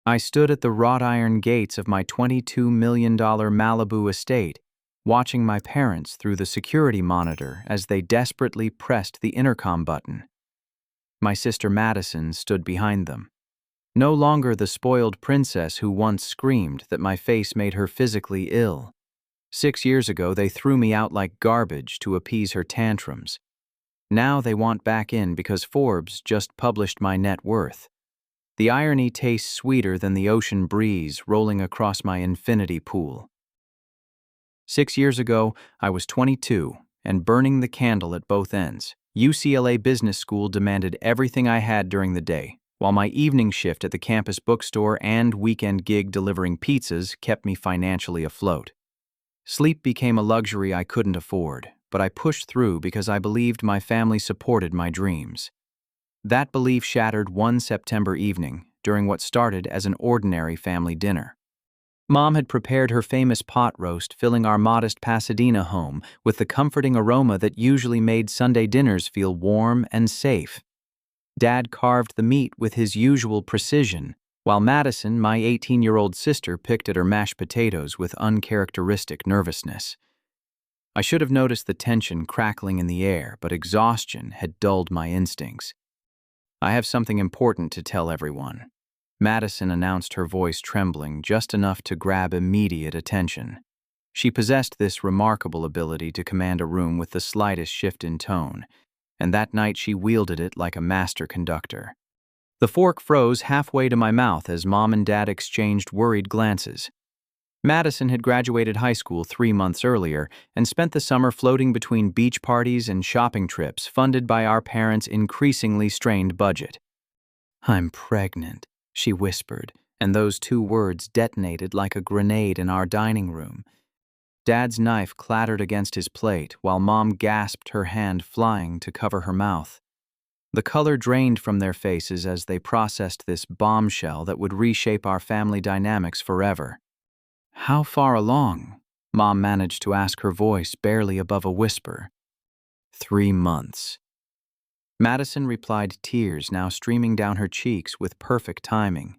I stood at the wrought iron gates of my $22 million Malibu estate, watching my parents through the security monitor as they desperately pressed the intercom button. My sister Madison stood behind them. No longer the spoiled princess who once screamed that my face made her physically ill. 6 years ago, they threw me out like garbage to appease her tantrums. Now they want back in because Forbes just published my net worth. The irony tastes sweeter than the ocean breeze rolling across my infinity pool. 6 years ago, I was 22 and burning the candle at both ends. UCLA Business School demanded everything I had during the day, while my evening shift at the campus bookstore and weekend gig delivering pizzas kept me financially afloat. Sleep became a luxury I couldn't afford, but I pushed through because I believed my family supported my dreams. That belief shattered one September evening during what started as an ordinary family dinner. Mom had prepared her famous pot roast, filling our modest Pasadena home with the comforting aroma that usually made Sunday dinners feel warm and safe. Dad carved the meat with his usual precision, while Madison, my 18-year-old sister, picked at her mashed potatoes with uncharacteristic nervousness. I should have noticed the tension crackling in the air, but exhaustion had dulled my instincts. "I have something important to tell everyone," Madison announced, her voice trembling just enough to grab immediate attention. She possessed this remarkable ability to command a room with the slightest shift in tone, and that night she wielded it like a master conductor. The fork froze halfway to my mouth as Mom and Dad exchanged worried glances. Madison had graduated high school 3 months earlier and spent the summer floating between beach parties and shopping trips funded by our parents' increasingly strained budget. "I'm pregnant," she whispered, and those 2 words detonated like a grenade in our dining room. Dad's knife clattered against his plate while Mom gasped, her hand flying to cover her mouth. The color drained from their faces as they processed this bombshell that would reshape our family dynamics forever. "How far along?" Mom managed to ask, her voice barely above a whisper. 3 months. Madison replied, tears now streaming down her cheeks with perfect timing.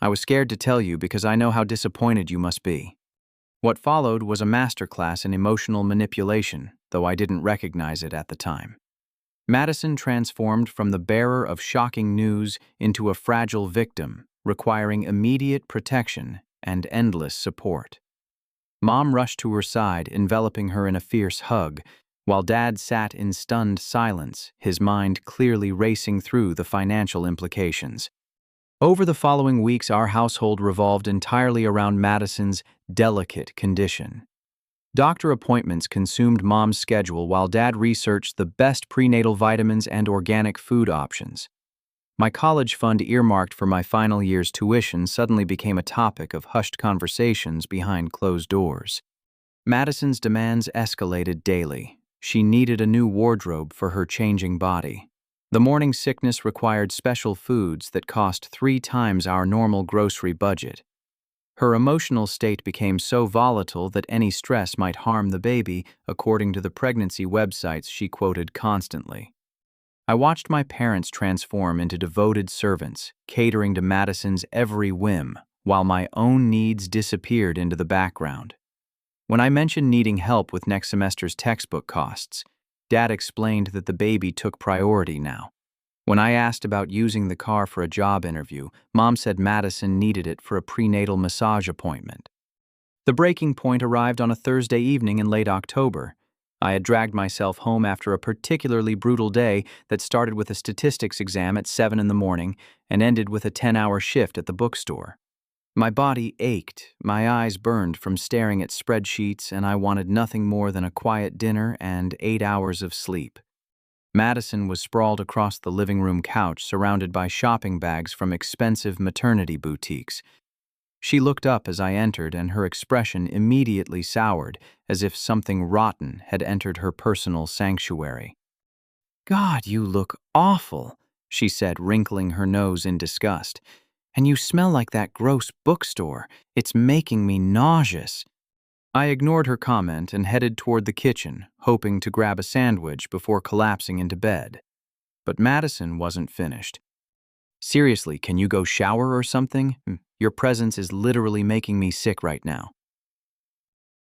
"I was scared to tell you because I know how disappointed you must be." What followed was a masterclass in emotional manipulation, though I didn't recognize it at the time. Madison transformed from the bearer of shocking news into a fragile victim, requiring immediate protection and endless support. Mom rushed to her side, enveloping her in a fierce hug, while Dad sat in stunned silence, his mind clearly racing through the financial implications. Over the following weeks, our household revolved entirely around Madison's delicate condition. Doctor appointments consumed Mom's schedule while Dad researched the best prenatal vitamins and organic food options. My college fund earmarked for my final year's tuition suddenly became a topic of hushed conversations behind closed doors. Madison's demands escalated daily. She needed a new wardrobe for her changing body. The morning sickness required special foods that cost 3 times our normal grocery budget. Her emotional state became so volatile that any stress might harm the baby, according to the pregnancy websites she quoted constantly. I watched my parents transform into devoted servants, catering to Madison's every whim, while my own needs disappeared into the background. When I mentioned needing help with next semester's textbook costs, Dad explained that the baby took priority now. When I asked about using the car for a job interview, Mom said Madison needed it for a prenatal massage appointment. The breaking point arrived on a Thursday evening in late October. I had dragged myself home after a particularly brutal day that started with a statistics exam at 7 in the morning and ended with a 10-hour shift at the bookstore. My body ached, my eyes burned from staring at spreadsheets, and I wanted nothing more than a quiet dinner and 8 hours of sleep. Madison was sprawled across the living room couch, surrounded by shopping bags from expensive maternity boutiques. She looked up as I entered, and her expression immediately soured, as if something rotten had entered her personal sanctuary. "God, you look awful," she said, wrinkling her nose in disgust. "And you smell like that gross bookstore. It's making me nauseous." I ignored her comment and headed toward the kitchen, hoping to grab a sandwich before collapsing into bed. But Madison wasn't finished. Seriously, can you go shower or something? Your presence is literally making me sick right now.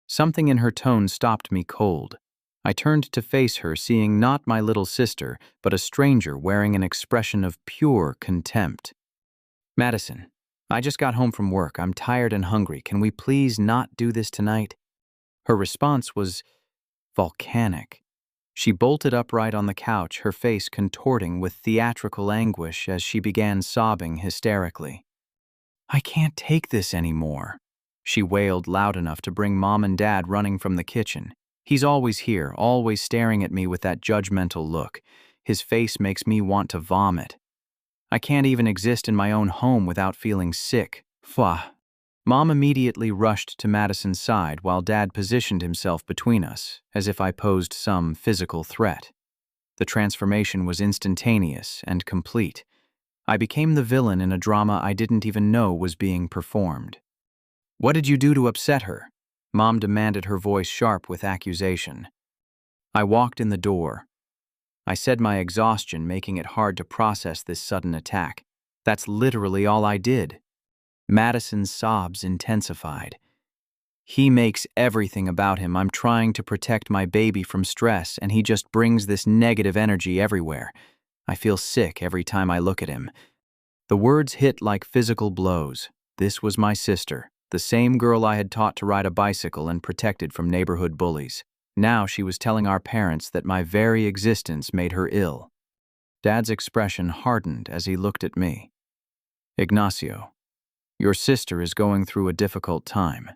Something in her tone stopped me cold. I turned to face her, seeing not my little sister, but a stranger wearing an expression of pure contempt. Madison, I just got home from work. I'm tired and hungry. Can we please not do this tonight? Her response was volcanic. She bolted upright on the couch, her face contorting with theatrical anguish as she began sobbing hysterically. I can't take this anymore. She wailed loud enough to bring Mom and Dad running from the kitchen. He's always here, always staring at me with that judgmental look. His face makes me want to vomit. I can't even exist in my own home without feeling sick. Pfah. Mom immediately rushed to Madison's side while Dad positioned himself between us, as if I posed some physical threat. The transformation was instantaneous and complete. I became the villain in a drama I didn't even know was being performed. What did you do to upset her? Mom demanded, her voice sharp with accusation. I walked in the door. I said, my exhaustion making it hard to process this sudden attack. That's literally all I did. Madison's sobs intensified. He makes everything about him. I'm trying to protect my baby from stress, and he just brings this negative energy everywhere. I feel sick every time I look at him. The words hit like physical blows. This was my sister, the same girl I had taught to ride a bicycle and protected from neighborhood bullies. Now she was telling our parents that my very existence made her ill. Dad's expression hardened as he looked at me. Ignacio, your sister is going through a difficult time.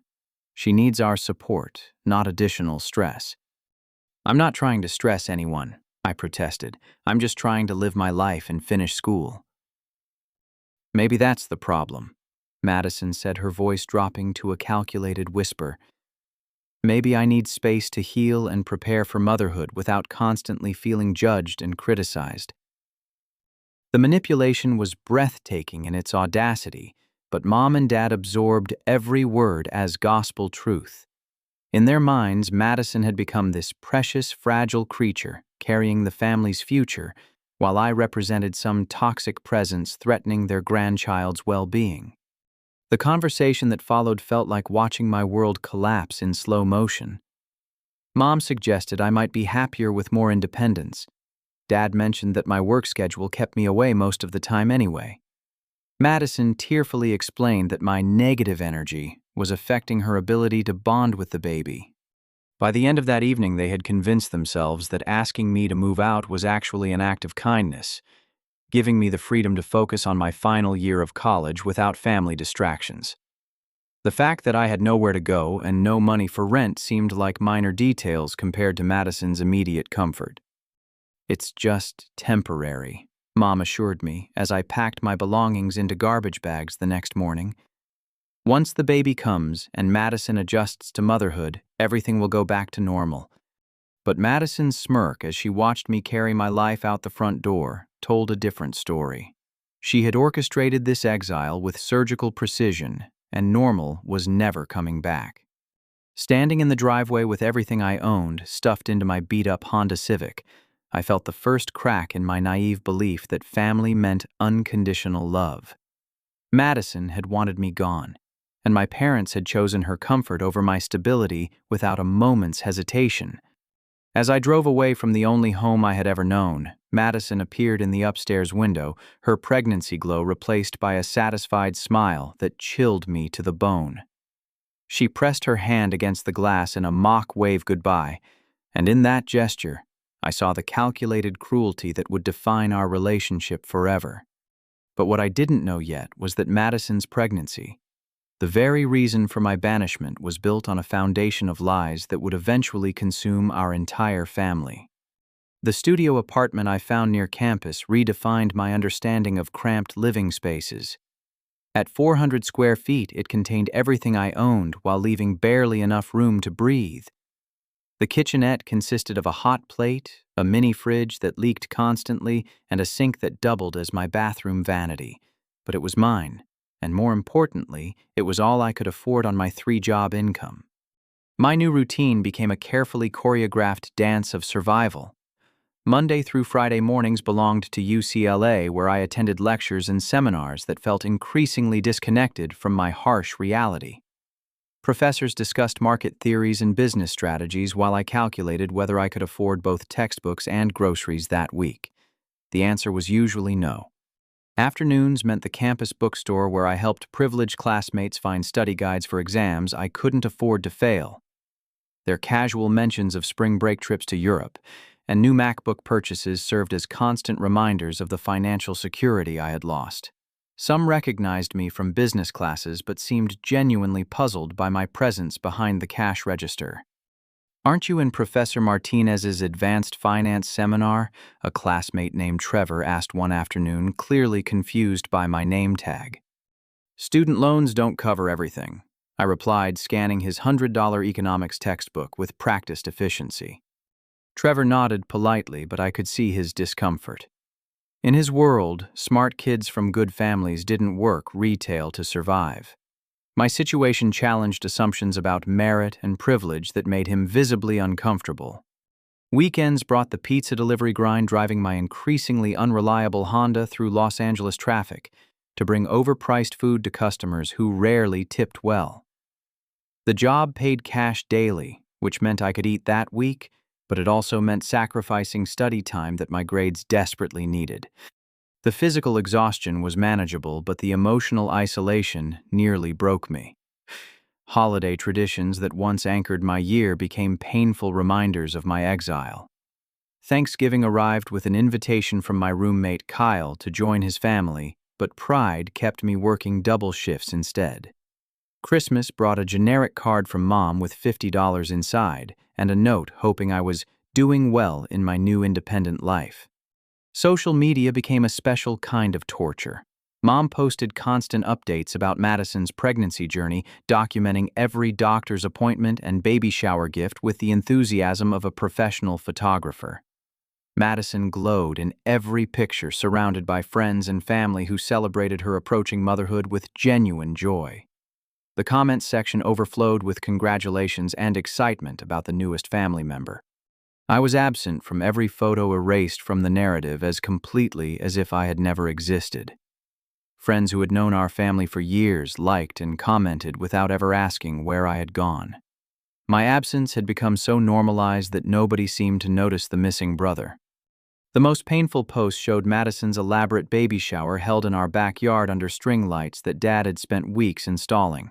She needs our support, not additional stress. I'm not trying to stress anyone, I protested. I'm just trying to live my life and finish school. Maybe that's the problem, Madison said, her voice dropping to a calculated whisper. Maybe I need space to heal and prepare for motherhood without constantly feeling judged and criticized. The manipulation was breathtaking in its audacity, but Mom and Dad absorbed every word as gospel truth. In their minds, Madison had become this precious, fragile creature carrying the family's future, while I represented some toxic presence threatening their grandchild's well-being. The conversation that followed felt like watching my world collapse in slow motion. Mom suggested I might be happier with more independence. Dad mentioned that my work schedule kept me away most of the time anyway. Madison tearfully explained that my negative energy was affecting her ability to bond with the baby. By the end of that evening, they had convinced themselves that asking me to move out was actually an act of kindness, giving me the freedom to focus on my final year of college without family distractions. The fact that I had nowhere to go and no money for rent seemed like minor details compared to Madison's immediate comfort. It's just temporary, Mom assured me as I packed my belongings into garbage bags the next morning. Once the baby comes and Madison adjusts to motherhood, everything will go back to normal. But Madison's smirk as she watched me carry my life out the front door told a different story. She had orchestrated this exile with surgical precision, and normal was never coming back. Standing in the driveway with everything I owned stuffed into my beat-up Honda Civic, I felt the first crack in my naive belief that family meant unconditional love. Madison had wanted me gone, and my parents had chosen her comfort over my stability without a moment's hesitation. As I drove away from the only home I had ever known, Madison appeared in the upstairs window, her pregnancy glow replaced by a satisfied smile that chilled me to the bone. She pressed her hand against the glass in a mock wave goodbye, and in that gesture, I saw the calculated cruelty that would define our relationship forever. But what I didn't know yet was that Madison's pregnancy, the very reason for my banishment, was built on a foundation of lies that would eventually consume our entire family. The studio apartment I found near campus redefined my understanding of cramped living spaces. At 400 square feet, it contained everything I owned while leaving barely enough room to breathe. The kitchenette consisted of a hot plate, a mini fridge that leaked constantly, and a sink that doubled as my bathroom vanity. But it was mine. And more importantly, it was all I could afford on my 3-job income. My new routine became a carefully choreographed dance of survival. Monday through Friday mornings belonged to UCLA, where I attended lectures and seminars that felt increasingly disconnected from my harsh reality. Professors discussed market theories and business strategies while I calculated whether I could afford both textbooks and groceries that week. The answer was usually no. Afternoons meant the campus bookstore where I helped privileged classmates find study guides for exams I couldn't afford to fail. Their casual mentions of spring break trips to Europe and new MacBook purchases served as constant reminders of the financial security I had lost. Some recognized me from business classes but seemed genuinely puzzled by my presence behind the cash register. "Aren't you in Professor Martinez's advanced finance seminar?" a classmate named Trevor asked one afternoon, clearly confused by my name tag. "Student loans don't cover everything," I replied, scanning his $100 economics textbook with practiced efficiency. Trevor nodded politely, but I could see his discomfort. In his world, smart kids from good families didn't work retail to survive. My situation challenged assumptions about merit and privilege that made him visibly uncomfortable. Weekends brought the pizza delivery grind, driving my increasingly unreliable Honda through Los Angeles traffic to bring overpriced food to customers who rarely tipped well. The job paid cash daily, which meant I could eat that week, but it also meant sacrificing study time that my grades desperately needed. The physical exhaustion was manageable, but the emotional isolation nearly broke me. Holiday traditions that once anchored my year became painful reminders of my exile. Thanksgiving arrived with an invitation from my roommate Kyle to join his family, but pride kept me working double shifts instead. Christmas brought a generic card from Mom with $50 inside and a note hoping I was doing well in my new independent life. Social media became a special kind of torture. Mom posted constant updates about Madison's pregnancy journey, documenting every doctor's appointment and baby shower gift with the enthusiasm of a professional photographer. Madison glowed in every picture, surrounded by friends and family who celebrated her approaching motherhood with genuine joy. The comments section overflowed with congratulations and excitement about the newest family member. I was absent from every photo, erased from the narrative as completely as if I had never existed. Friends who had known our family for years liked and commented without ever asking where I had gone. My absence had become so normalized that nobody seemed to notice the missing brother. The most painful post showed Madison's elaborate baby shower held in our backyard under string lights that Dad had spent weeks installing.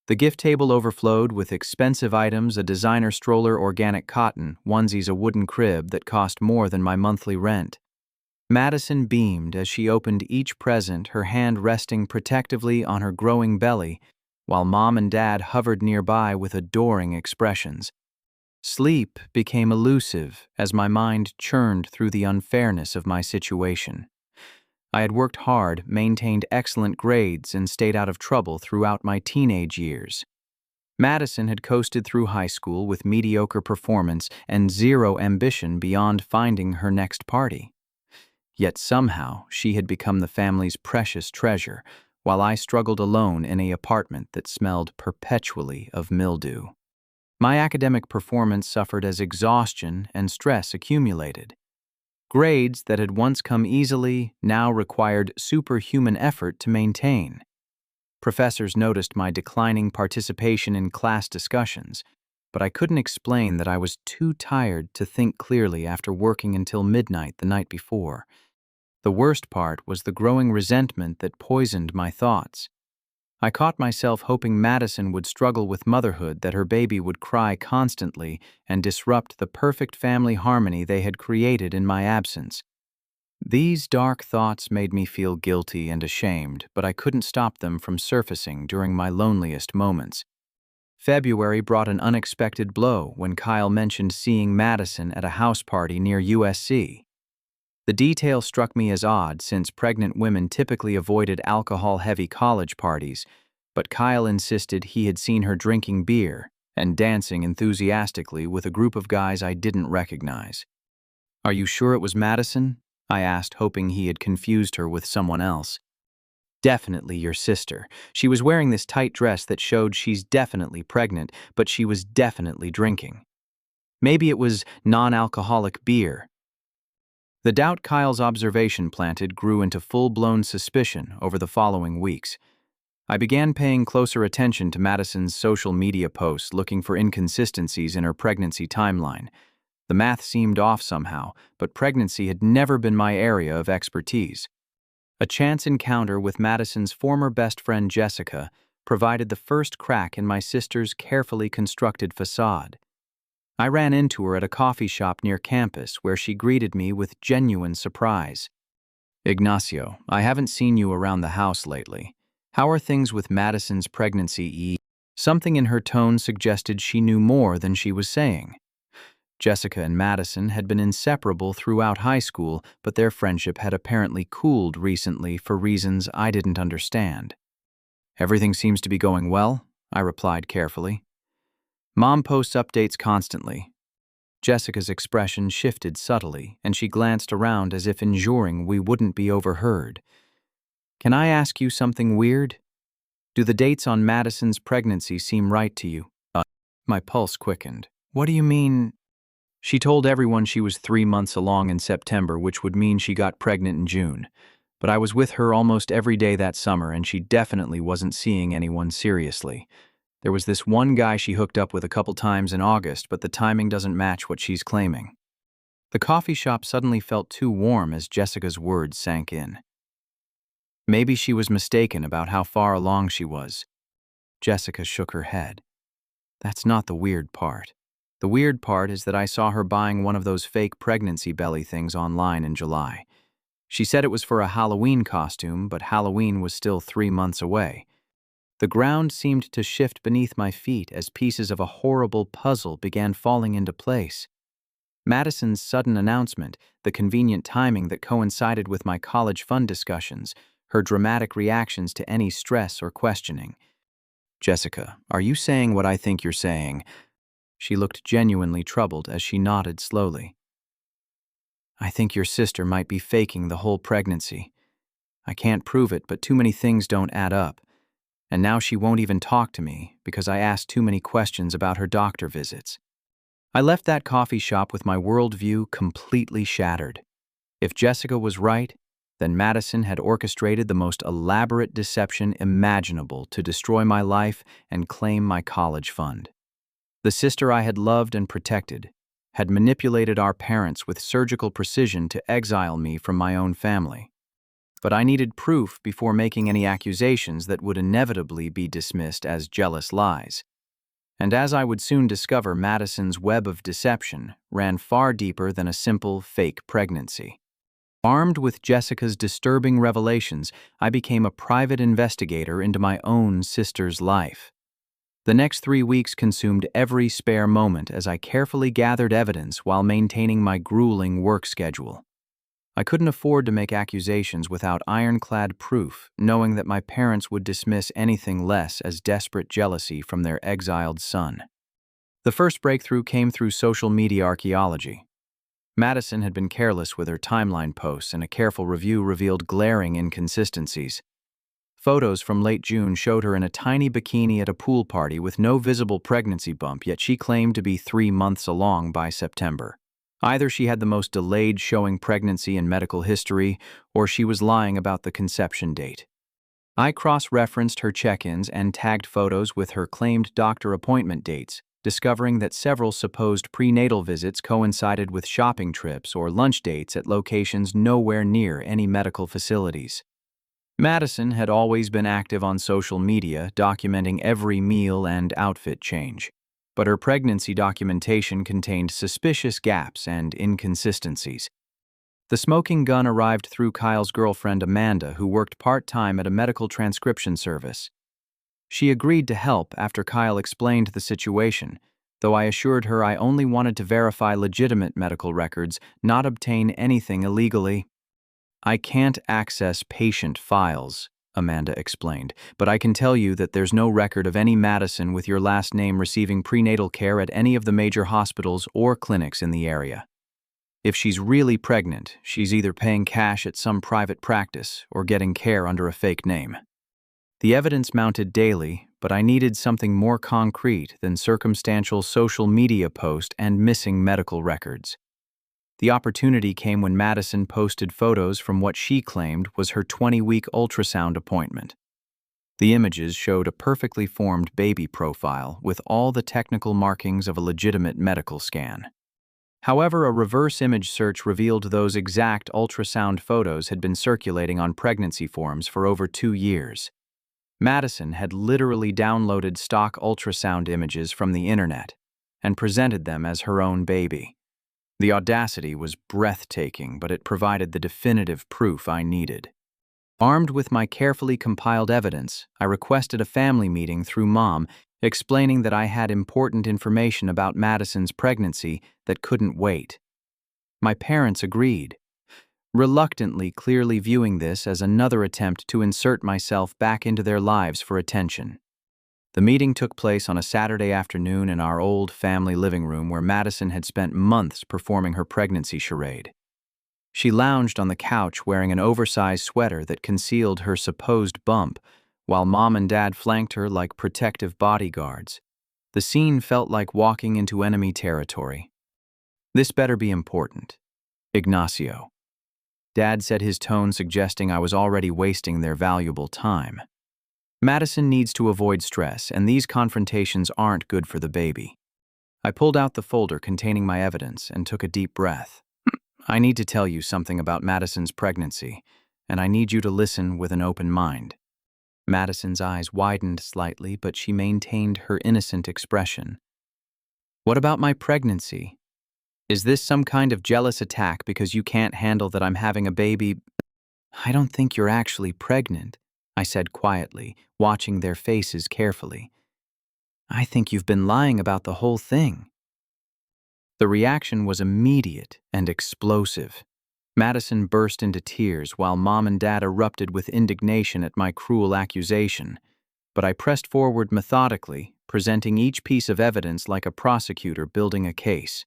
The gift table overflowed with expensive items: a designer stroller, organic cotton, onesies, a wooden crib that cost more than my monthly rent. Madison beamed as she opened each present, her hand resting protectively on her growing belly, while Mom and Dad hovered nearby with adoring expressions. Sleep became elusive as my mind churned through the unfairness of my situation. I had worked hard, maintained excellent grades, and stayed out of trouble throughout my teenage years. Madison had coasted through high school with mediocre performance and zero ambition beyond finding her next party. Yet somehow she had become the family's precious treasure, while I struggled alone in an apartment that smelled perpetually of mildew. My academic performance suffered as exhaustion and stress accumulated. Grades that had once come easily now required superhuman effort to maintain. Professors noticed my declining participation in class discussions, but I couldn't explain that I was too tired to think clearly after working until midnight the night before. The worst part was the growing resentment that poisoned my thoughts. I caught myself hoping Madison would struggle with motherhood, that her baby would cry constantly and disrupt the perfect family harmony they had created in my absence. These dark thoughts made me feel guilty and ashamed, but I couldn't stop them from surfacing during my loneliest moments. February brought an unexpected blow when Kyle mentioned seeing Madison at a house party near USC. The detail struck me as odd, since pregnant women typically avoided alcohol-heavy college parties, but Kyle insisted he had seen her drinking beer and dancing enthusiastically with a group of guys I didn't recognize. "Are you sure it was Madison?" I asked, hoping he had confused her with someone else. "Definitely your sister. She was wearing this tight dress that showed she's definitely pregnant, but she was definitely drinking. Maybe it was non-alcoholic beer." The doubt Kyle's observation planted grew into full-blown suspicion over the following weeks. I began paying closer attention to Madison's social media posts, looking for inconsistencies in her pregnancy timeline. The math seemed off somehow, but pregnancy had never been my area of expertise. A chance encounter with Madison's former best friend Jessica provided the first crack in my sister's carefully constructed facade. I ran into her at a coffee shop near campus where she greeted me with genuine surprise. "Ignacio, I haven't seen you around the house lately. How are things with Madison's pregnancy?" Something in her tone suggested she knew more than she was saying. Jessica and Madison had been inseparable throughout high school, but their friendship had apparently cooled recently for reasons I didn't understand. "Everything seems to be going well," I replied carefully. "Mom posts updates constantly." Jessica's expression shifted subtly, and she glanced around as if ensuring we wouldn't be overheard. "Can I ask you something weird? Do the dates on Madison's pregnancy seem right to you?" My pulse quickened. "What do you mean?" She told everyone she was 3 months along in September, which would mean she got pregnant in June. But I was with her almost every day that summer, and she definitely wasn't seeing anyone seriously. There was this one guy she hooked up with a couple times in August, but the timing doesn't match what she's claiming. The coffee shop suddenly felt too warm as Jessica's words sank in. Maybe she was mistaken about how far along she was. Jessica shook her head. "That's not the weird part. The weird part is that I saw her buying one of those fake pregnancy belly things online in July. She said it was for a Halloween costume, but Halloween was still 3 months away. The ground seemed to shift beneath my feet as pieces of a horrible puzzle began falling into place. Madison's sudden announcement, the convenient timing that coincided with my college fund discussions, her dramatic reactions to any stress or questioning. "Jessica, are you saying what I think you're saying?" She looked genuinely troubled as she nodded slowly. "I think your sister might be faking the whole pregnancy. I can't prove it, but too many things don't add up. And now she won't even talk to me because I asked too many questions about her doctor visits." I left that coffee shop with my worldview completely shattered. If Jessica was right, then Madison had orchestrated the most elaborate deception imaginable to destroy my life and claim my college fund. The sister I had loved and protected had manipulated our parents with surgical precision to exile me from my own family. But I needed proof before making any accusations that would inevitably be dismissed as jealous lies. And as I would soon discover, Madison's web of deception ran far deeper than a simple fake pregnancy. Armed with Jessica's disturbing revelations, I became a private investigator into my own sister's life. The next 3 weeks consumed every spare moment as I carefully gathered evidence while maintaining my grueling work schedule. I couldn't afford to make accusations without ironclad proof, knowing that my parents would dismiss anything less as desperate jealousy from their exiled son. The first breakthrough came through social media archaeology. Madison had been careless with her timeline posts, and a careful review revealed glaring inconsistencies. Photos from late June showed her in a tiny bikini at a pool party with no visible pregnancy bump, yet she claimed to be 3 months along by September. Either she had the most delayed showing pregnancy in medical history, or she was lying about the conception date. I cross-referenced her check-ins and tagged photos with her claimed doctor appointment dates, discovering that several supposed prenatal visits coincided with shopping trips or lunch dates at locations nowhere near any medical facilities. Madison had always been active on social media, documenting every meal and outfit change. But her pregnancy documentation contained suspicious gaps and inconsistencies. The smoking gun arrived through Kyle's girlfriend Amanda, who worked part-time at a medical transcription service. She agreed to help after Kyle explained the situation, though I assured her I only wanted to verify legitimate medical records, not obtain anything illegally. "I can't access patient files," Amanda explained, "but I can tell you that there's no record of any Madison with your last name receiving prenatal care at any of the major hospitals or clinics in the area. If she's really pregnant, she's either paying cash at some private practice or getting care under a fake name." The evidence mounted daily, but I needed something more concrete than circumstantial social media posts and missing medical records. The opportunity came when Madison posted photos from what she claimed was her 20-week ultrasound appointment. The images showed a perfectly formed baby profile with all the technical markings of a legitimate medical scan. However, a reverse image search revealed those exact ultrasound photos had been circulating on pregnancy forums for over 2 years. Madison had literally downloaded stock ultrasound images from the internet and presented them as her own baby. The audacity was breathtaking, but it provided the definitive proof I needed. Armed with my carefully compiled evidence, I requested a family meeting through Mom, explaining that I had important information about Madison's pregnancy that couldn't wait. My parents agreed, reluctantly clearly viewing this as another attempt to insert myself back into their lives for attention. The meeting took place on a Saturday afternoon in our old family living room where Madison had spent months performing her pregnancy charade. She lounged on the couch wearing an oversized sweater that concealed her supposed bump, while Mom and Dad flanked her like protective bodyguards. The scene felt like walking into enemy territory. "This better be important. Ignacio." Dad said, his tone suggesting I was already wasting their valuable time. Madison needs to avoid stress, and these confrontations aren't good for the baby. I pulled out the folder containing my evidence and took a deep breath. "I need to tell you something about Madison's pregnancy, and I need you to listen with an open mind." Madison's eyes widened slightly, but she maintained her innocent expression. "What about my pregnancy? Is this some kind of jealous attack because you can't handle that I'm having a baby?" "I don't think you're actually pregnant," I said quietly, watching their faces carefully. "I think you've been lying about the whole thing." The reaction was immediate and explosive. Madison burst into tears while Mom and Dad erupted with indignation at my cruel accusation. But I pressed forward methodically, presenting each piece of evidence like a prosecutor building a case.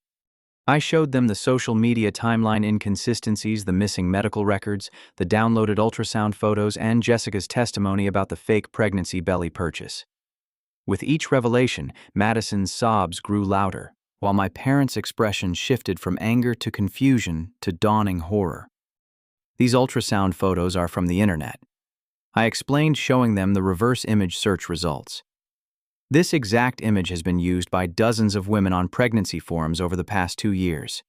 I showed them the social media timeline inconsistencies, the missing medical records, the downloaded ultrasound photos, and Jessica's testimony about the fake pregnancy belly purchase. With each revelation, Madison's sobs grew louder, while my parents' expression shifted from anger to confusion to dawning horror. "These ultrasound photos are from the internet," I explained, showing them the reverse image search results. "This exact image has been used by dozens of women on pregnancy forums over the past 2 years."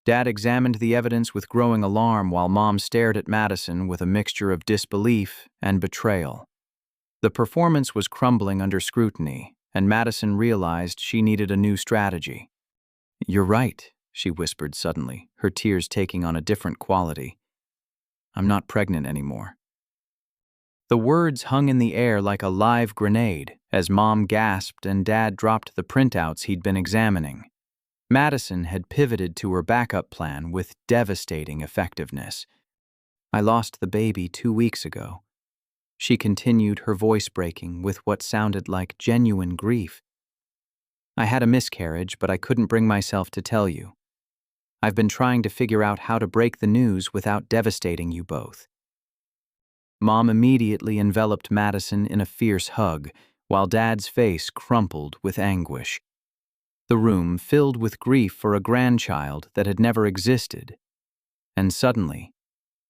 Dad examined the evidence with growing alarm while Mom stared at Madison with a mixture of disbelief and betrayal. The performance was crumbling under scrutiny, and Madison realized she needed a new strategy. "You're right," she whispered suddenly, her tears taking on a different quality. "I'm not pregnant anymore." The words hung in the air like a live grenade as Mom gasped and Dad dropped the printouts he'd been examining. Madison had pivoted to her backup plan with devastating effectiveness. "I lost the baby 2 weeks ago," she continued, her voice breaking with what sounded like genuine grief. "I had a miscarriage, but I couldn't bring myself to tell you. I've been trying to figure out how to break the news without devastating you both." Mom immediately enveloped Madison in a fierce hug, while Dad's face crumpled with anguish. The room filled with grief for a grandchild that had never existed. And suddenly,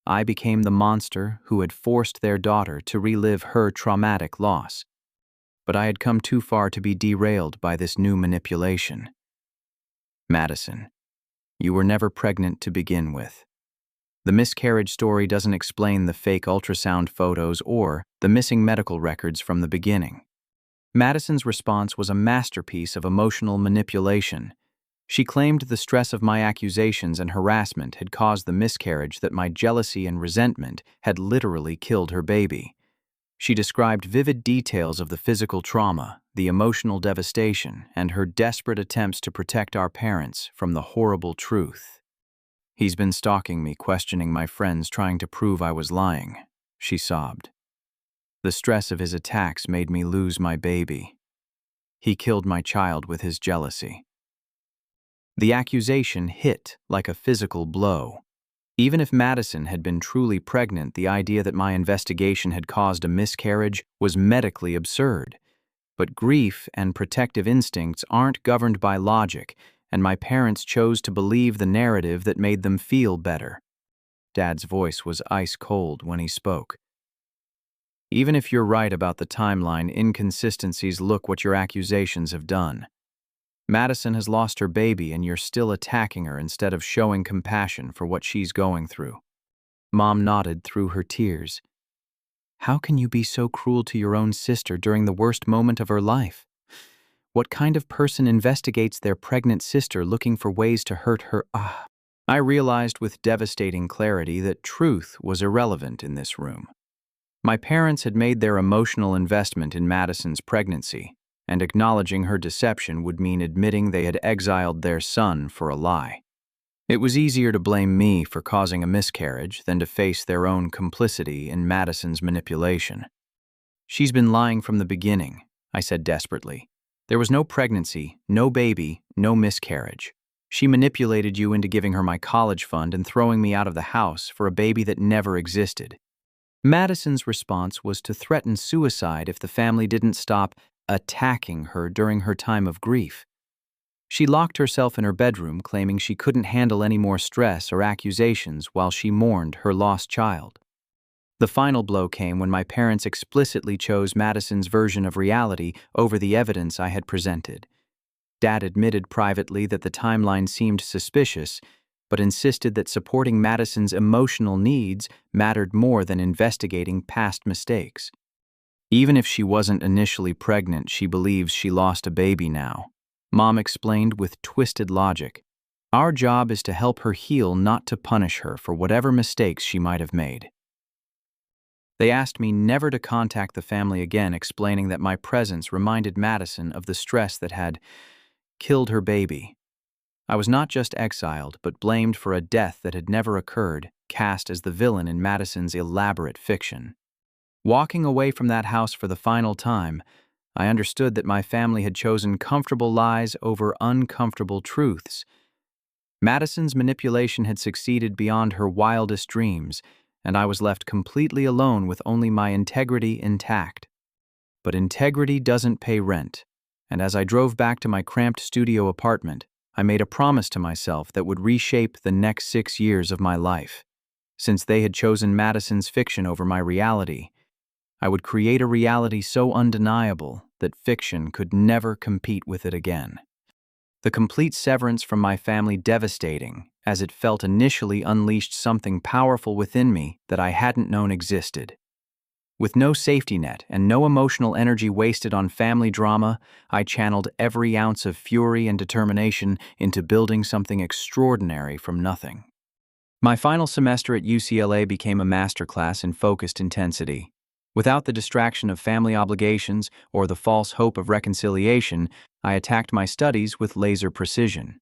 I became the monster who had forced their daughter to relive her traumatic loss. But I had come too far to be derailed by this new manipulation. "Madison, you were never pregnant to begin with. The miscarriage story doesn't explain the fake ultrasound photos or the missing medical records from the beginning." Madison's response was a masterpiece of emotional manipulation. She claimed the stress of my accusations and harassment had caused the miscarriage, that my jealousy and resentment had literally killed her baby. She described vivid details of the physical trauma, the emotional devastation, and her desperate attempts to protect our parents from the horrible truth. "He's been stalking me, questioning my friends, trying to prove I was lying," she sobbed. "The stress of his attacks made me lose my baby. He killed my child with his jealousy." The accusation hit like a physical blow. Even if Madison had been truly pregnant, the idea that my investigation had caused a miscarriage was medically absurd. But grief and protective instincts aren't governed by logic, and my parents chose to believe the narrative that made them feel better. Dad's voice was ice cold when he spoke. Even if you're right about the timeline, inconsistencies, look what your accusations have done. Madison has lost her baby and you're still attacking her instead of showing compassion for what she's going through. Mom nodded through her tears. How can you be so cruel to your own sister during the worst moment of her life? What kind of person investigates their pregnant sister looking for ways to hurt her? I realized with devastating clarity that truth was irrelevant in this room. My parents had made their emotional investment in Madison's pregnancy, and acknowledging her deception would mean admitting they had exiled their son for a lie. It was easier to blame me for causing a miscarriage than to face their own complicity in Madison's manipulation. She's been lying from the beginning, I said desperately. There was no pregnancy, no baby, no miscarriage. She manipulated you into giving her my college fund and throwing me out of the house for a baby that never existed. Madison's response was to threaten suicide if the family didn't stop attacking her during her time of grief. She locked herself in her bedroom, claiming she couldn't handle any more stress or accusations while she mourned her lost child. The final blow came when my parents explicitly chose Madison's version of reality over the evidence I had presented. Dad admitted privately that the timeline seemed suspicious, but insisted that supporting Madison's emotional needs mattered more than investigating past mistakes. Even if she wasn't initially pregnant, she believes she lost a baby now. Mom explained with twisted logic. Our job is to help her heal, not to punish her for whatever mistakes she might have made. They asked me never to contact the family again, explaining that my presence reminded Madison of the stress that had killed her baby. I was not just exiled, but blamed for a death that had never occurred, cast as the villain in Madison's elaborate fiction. Walking away from that house for the final time, I understood that my family had chosen comfortable lies over uncomfortable truths. Madison's manipulation had succeeded beyond her wildest dreams, and I was left completely alone with only my integrity intact. But integrity doesn't pay rent, and as I drove back to my cramped studio apartment, I made a promise to myself that would reshape the next 6 years of my life. Since they had chosen Madison's fiction over my reality, I would create a reality so undeniable that fiction could never compete with it again. The complete severance from my family devastating, as it felt initially unleashed something powerful within me that I hadn't known existed. With no safety net and no emotional energy wasted on family drama, I channeled every ounce of fury and determination into building something extraordinary from nothing. My final semester at UCLA became a masterclass in focused intensity. Without the distraction of family obligations or the false hope of reconciliation, I attacked my studies with laser precision.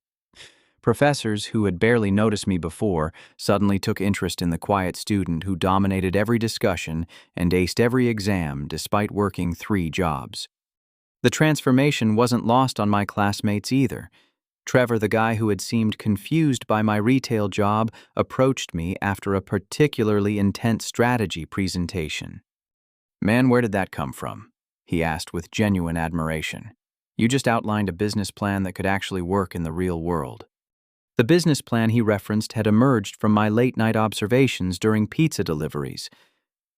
Professors who had barely noticed me before suddenly took interest in the quiet student who dominated every discussion and aced every exam despite working 3 jobs. The transformation wasn't lost on my classmates either. Trevor, the guy who had seemed confused by my retail job, approached me after a particularly intense strategy presentation. "Man, where did that come from?" he asked with genuine admiration. "You just outlined a business plan that could actually work in the real world." The business plan he referenced had emerged from my late-night observations during pizza deliveries.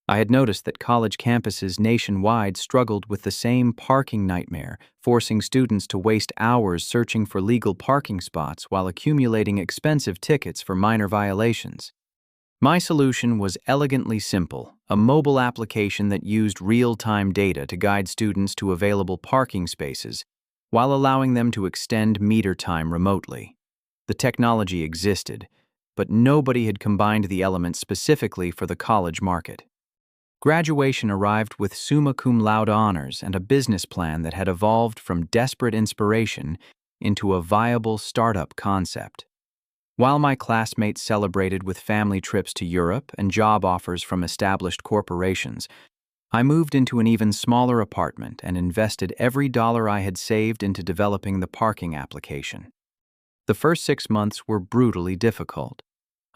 I had noticed that college campuses nationwide struggled with the same parking nightmare, forcing students to waste hours searching for legal parking spots while accumulating expensive tickets for minor violations. My solution was elegantly simple, a mobile application that used real-time data to guide students to available parking spaces while allowing them to extend meter time remotely. The technology existed, but nobody had combined the elements specifically for the college market. Graduation arrived with summa cum laude honors and a business plan that had evolved from desperate inspiration into a viable startup concept. While my classmates celebrated with family trips to Europe and job offers from established corporations, I moved into an even smaller apartment and invested every dollar I had saved into developing the parking application. The first 6 months were brutally difficult.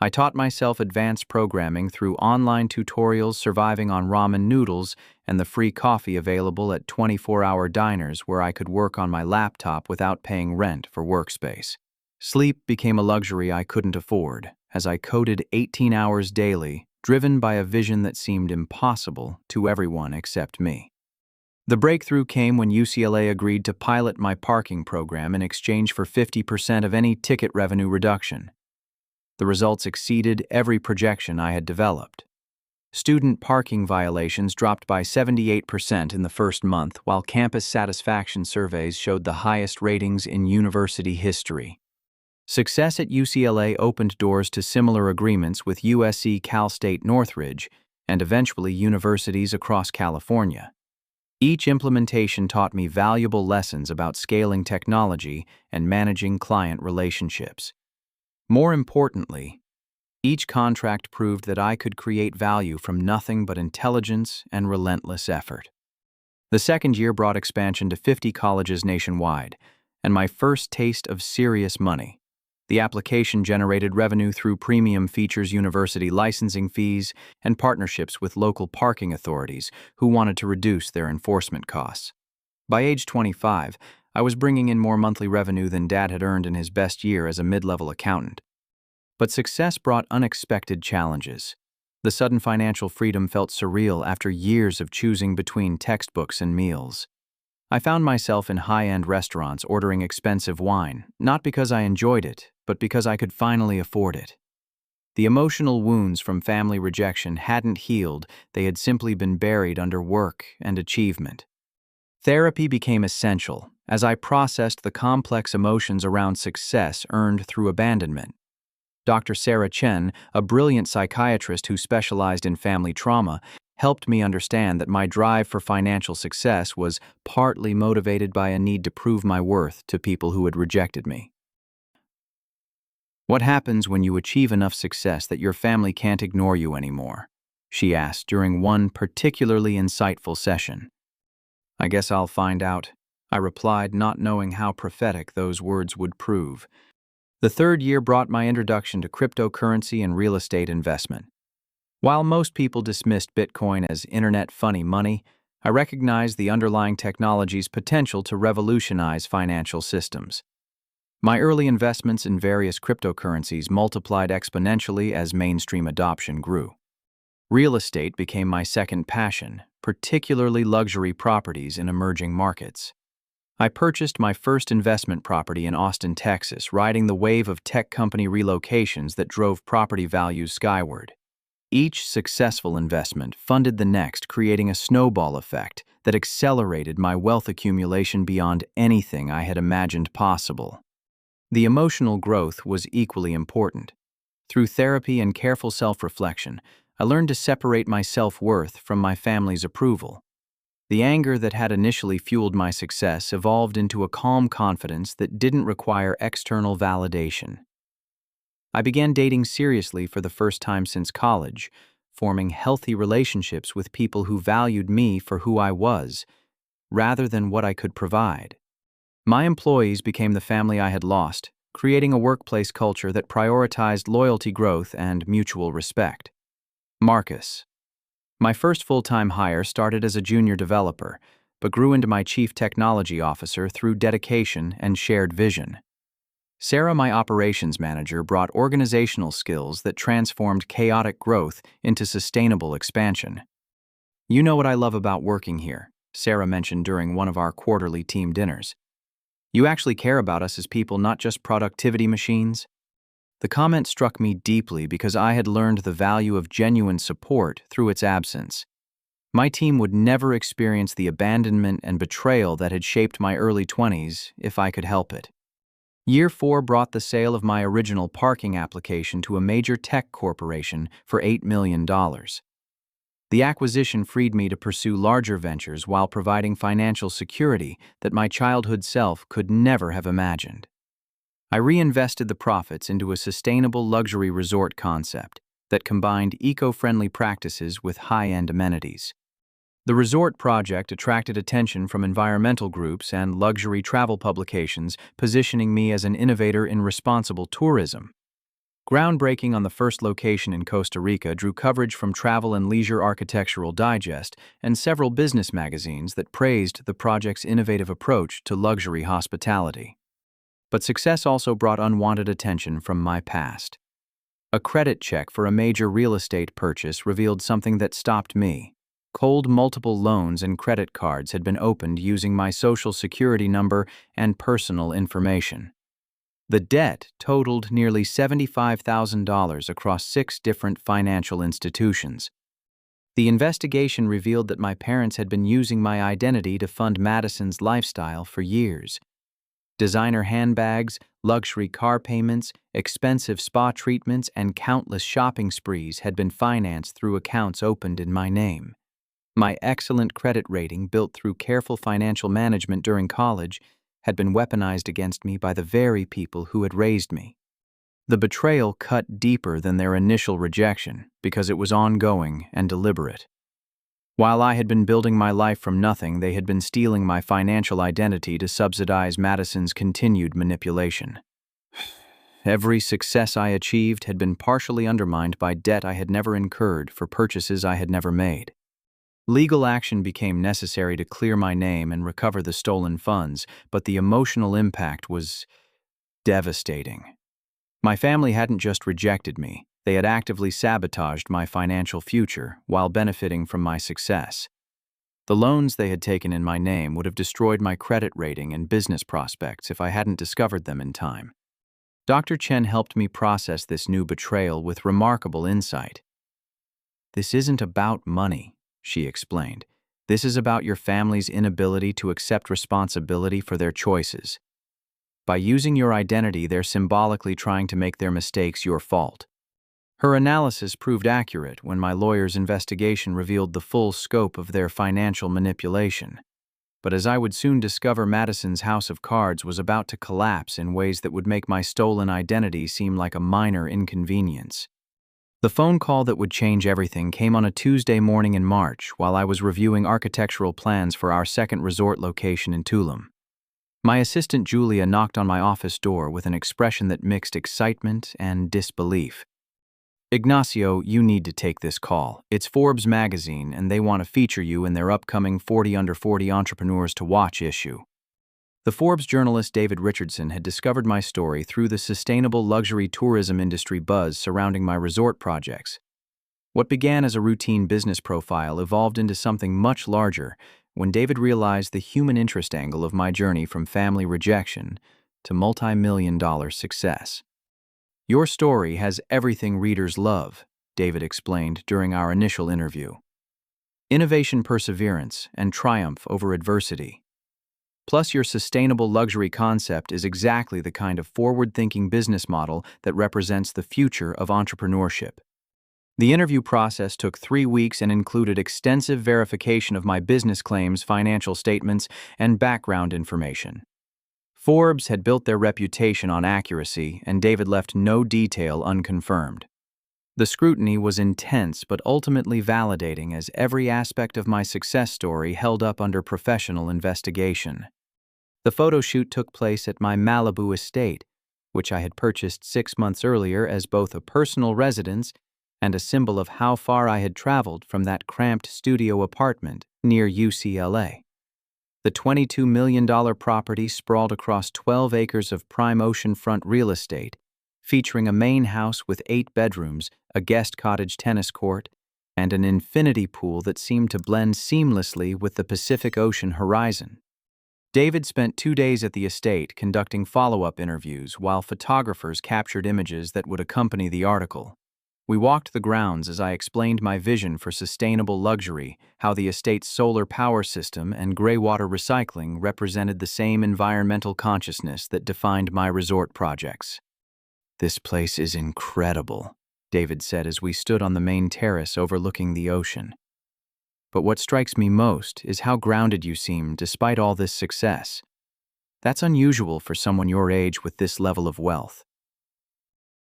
I taught myself advanced programming through online tutorials surviving on ramen noodles and the free coffee available at 24-hour diners where I could work on my laptop without paying rent for workspace. Sleep became a luxury I couldn't afford, as I coded 18 hours daily, driven by a vision that seemed impossible to everyone except me. The breakthrough came when UCLA agreed to pilot my parking program in exchange for 50% of any ticket revenue reduction. The results exceeded every projection I had developed. Student parking violations dropped by 78% in the first month, while campus satisfaction surveys showed the highest ratings in university history. Success at UCLA opened doors to similar agreements with USC, Cal State Northridge, and eventually universities across California. Each implementation taught me valuable lessons about scaling technology and managing client relationships. More importantly, each contract proved that I could create value from nothing but intelligence and relentless effort. The second year brought expansion to 50 colleges nationwide, and my first taste of serious money. The application generated revenue through premium features, university licensing fees, and partnerships with local parking authorities who wanted to reduce their enforcement costs. By age 25, I was bringing in more monthly revenue than Dad had earned in his best year as a mid-level accountant. But success brought unexpected challenges. The sudden financial freedom felt surreal after years of choosing between textbooks and meals. I found myself in high-end restaurants ordering expensive wine, not because I enjoyed it, but because I could finally afford it. The emotional wounds from family rejection hadn't healed, they had simply been buried under work and achievement. Therapy became essential as I processed the complex emotions around success earned through abandonment. Dr. Sarah Chen, a brilliant psychiatrist who specialized in family trauma, helped me understand that my drive for financial success was partly motivated by a need to prove my worth to people who had rejected me. "What happens when you achieve enough success that your family can't ignore you anymore?" she asked during one particularly insightful session. "I guess I'll find out," I replied, not knowing how prophetic those words would prove. The third year brought my introduction to cryptocurrency and real estate investment. While most people dismissed Bitcoin as internet funny money, I recognized the underlying technology's potential to revolutionize financial systems. My early investments in various cryptocurrencies multiplied exponentially as mainstream adoption grew. Real estate became my second passion, particularly luxury properties in emerging markets. I purchased my first investment property in Austin, Texas, riding the wave of tech company relocations that drove property values skyward. Each successful investment funded the next, creating a snowball effect that accelerated my wealth accumulation beyond anything I had imagined possible. The emotional growth was equally important. Through therapy and careful self-reflection, I learned to separate my self-worth from my family's approval. The anger that had initially fueled my success evolved into a calm confidence that didn't require external validation. I began dating seriously for the first time since college, forming healthy relationships with people who valued me for who I was, rather than what I could provide. My employees became the family I had lost, creating a workplace culture that prioritized loyalty, growth, and mutual respect. Marcus. My first full-time hire started as a junior developer, but grew into my chief technology officer through dedication and shared vision. Sarah, my operations manager, brought organizational skills that transformed chaotic growth into sustainable expansion. "You know what I love about working here," Sarah mentioned during one of our quarterly team dinners. "You actually care about us as people, not just productivity machines." The comment struck me deeply because I had learned the value of genuine support through its absence. My team would never experience the abandonment and betrayal that had shaped my early 20s if I could help it. Year 4 brought the sale of my original parking application to a major tech corporation for $8 million. The acquisition freed me to pursue larger ventures while providing financial security that my childhood self could never have imagined. I reinvested the profits into a sustainable luxury resort concept that combined eco-friendly practices with high-end amenities. The resort project attracted attention from environmental groups and luxury travel publications, positioning me as an innovator in responsible tourism. Groundbreaking on the first location in Costa Rica drew coverage from Travel and Leisure Architectural Digest and several business magazines that praised the project's innovative approach to luxury hospitality. But success also brought unwanted attention from my past. A credit check for a major real estate purchase revealed something that stopped me. Cold multiple loans and credit cards had been opened using my social security number and personal information. The debt totaled nearly $75,000 across 6 different financial institutions. The investigation revealed that my parents had been using my identity to fund Madison's lifestyle for years. Designer handbags, luxury car payments, expensive spa treatments, and countless shopping sprees had been financed through accounts opened in my name. My excellent credit rating, built through careful financial management during college, had been weaponized against me by the very people who had raised me. The betrayal cut deeper than their initial rejection because it was ongoing and deliberate. While I had been building my life from nothing, they had been stealing my financial identity to subsidize Madison's continued manipulation. Every success I achieved had been partially undermined by debt I had never incurred for purchases I had never made. Legal action became necessary to clear my name and recover the stolen funds, but the emotional impact was devastating. My family hadn't just rejected me, they had actively sabotaged my financial future while benefiting from my success. The loans they had taken in my name would have destroyed my credit rating and business prospects if I hadn't discovered them in time. Dr. Chen helped me process this new betrayal with remarkable insight. "This isn't about money," she explained. "This is about your family's inability to accept responsibility for their choices. By using your identity, they're symbolically trying to make their mistakes your fault." Her analysis proved accurate when my lawyer's investigation revealed the full scope of their financial manipulation. But as I would soon discover, Madison's house of cards was about to collapse in ways that would make my stolen identity seem like a minor inconvenience. The phone call that would change everything came on a Tuesday morning in March while I was reviewing architectural plans for our second resort location in Tulum. My assistant Julia knocked on my office door with an expression that mixed excitement and disbelief. "Ignacio, you need to take this call. It's Forbes magazine, and they want to feature you in their upcoming 40 Under 40 Entrepreneurs to Watch issue." The Forbes journalist David Richardson had discovered my story through the sustainable luxury tourism industry buzz surrounding my resort projects. What began as a routine business profile evolved into something much larger when David realized the human interest angle of my journey from family rejection to multi-million-dollar success. "Your story has everything readers love," David explained during our initial interview. "Innovation, perseverance, and triumph over adversity. Plus, your sustainable luxury concept is exactly the kind of forward-thinking business model that represents the future of entrepreneurship." The interview process took 3 weeks and included extensive verification of my business claims, financial statements, and background information. Forbes had built their reputation on accuracy, and David left no detail unconfirmed. The scrutiny was intense but ultimately validating, as every aspect of my success story held up under professional investigation. The photo shoot took place at my Malibu estate, which I had purchased 6 months earlier as both a personal residence and a symbol of how far I had traveled from that cramped studio apartment near UCLA. The $22 million property sprawled across 12 acres of prime oceanfront real estate, featuring a main house with 8 bedrooms, a guest cottage tennis court, and an infinity pool that seemed to blend seamlessly with the Pacific Ocean horizon. David spent 2 days at the estate conducting follow-up interviews while photographers captured images that would accompany the article. We walked the grounds as I explained my vision for sustainable luxury, how the estate's solar power system and gray water recycling represented the same environmental consciousness that defined my resort projects. "This place is incredible," David said as we stood on the main terrace overlooking the ocean. "But what strikes me most is how grounded you seem despite all this success. That's unusual for someone your age with this level of wealth."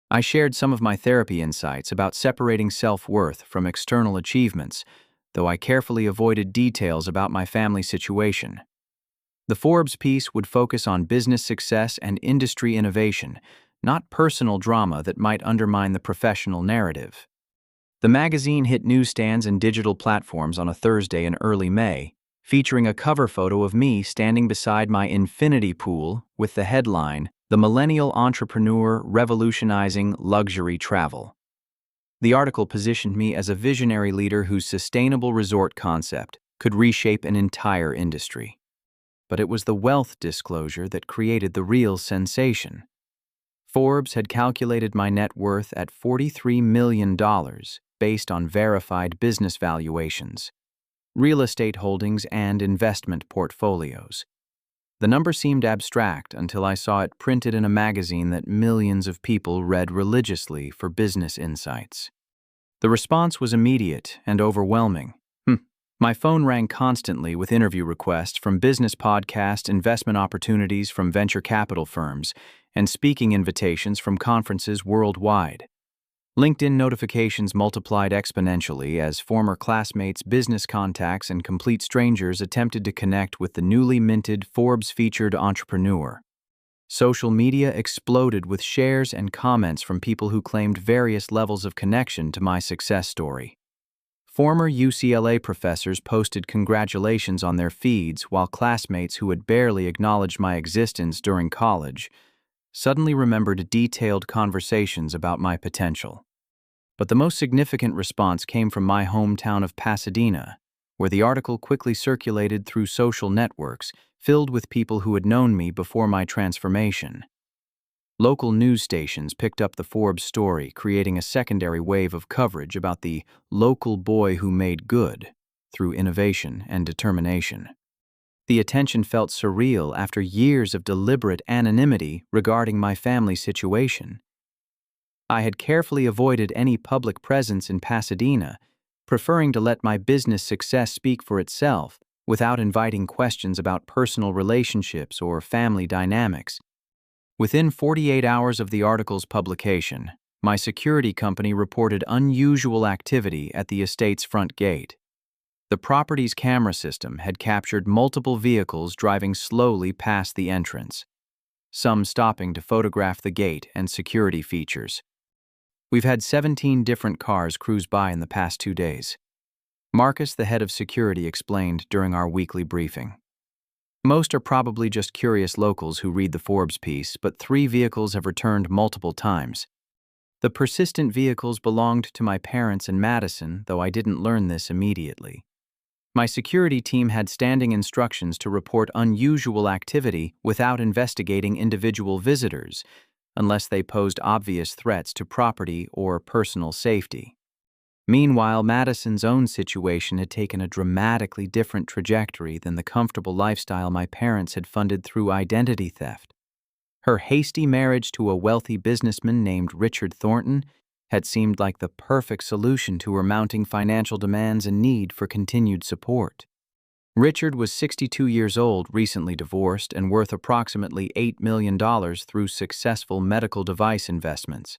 I shared some of my therapy insights about separating self-worth from external achievements, though I carefully avoided details about my family situation. The Forbes piece would focus on business success and industry innovation, not personal drama that might undermine the professional narrative. The magazine hit newsstands and digital platforms on a Thursday in early May, featuring a cover photo of me standing beside my infinity pool with the headline, The Millennial Entrepreneur Revolutionizing Luxury Travel. The article positioned me as a visionary leader whose sustainable resort concept could reshape an entire industry. But it was the wealth disclosure that created the real sensation. Forbes had calculated my net worth at $43 million based on verified business valuations, real estate holdings, and investment portfolios. The number seemed abstract until I saw it printed in a magazine that millions of people read religiously for business insights. The response was immediate and overwhelming. My phone rang constantly with interview requests from business podcasts, investment opportunities from venture capital firms, and speaking invitations from conferences worldwide. LinkedIn notifications multiplied exponentially as former classmates, business contacts, and complete strangers attempted to connect with the newly minted Forbes-featured entrepreneur. Social media exploded with shares and comments from people who claimed various levels of connection to my success story. Former UCLA professors posted congratulations on their feeds, while classmates who had barely acknowledged my existence during college suddenly remembered detailed conversations about my potential. But the most significant response came from my hometown of Pasadena, where the article quickly circulated through social networks filled with people who had known me before my transformation. Local news stations picked up the Forbes story, creating a secondary wave of coverage about the local boy who made good through innovation and determination. The attention felt surreal after years of deliberate anonymity regarding my family situation. I had carefully avoided any public presence in Pasadena, preferring to let my business success speak for itself without inviting questions about personal relationships or family dynamics. Within 48 hours of the article's publication, my security company reported unusual activity at the estate's front gate. The property's camera system had captured multiple vehicles driving slowly past the entrance, some stopping to photograph the gate and security features. We've had 17 different cars cruise by in the past 2 days. Marcus, the head of security, explained during our weekly briefing. Most are probably just curious locals who read the Forbes piece, but 3 vehicles have returned multiple times. The persistent vehicles belonged to my parents in Madison, though I didn't learn this immediately. My security team had standing instructions to report unusual activity without investigating individual visitors, unless they posed obvious threats to property or personal safety. Meanwhile, Madison's own situation had taken a dramatically different trajectory than the comfortable lifestyle my parents had funded through identity theft. Her hasty marriage to a wealthy businessman named Richard Thornton had seemed like the perfect solution to her mounting financial demands and need for continued support. Richard was 62 years old, recently divorced, and worth approximately $8 million through successful medical device investments.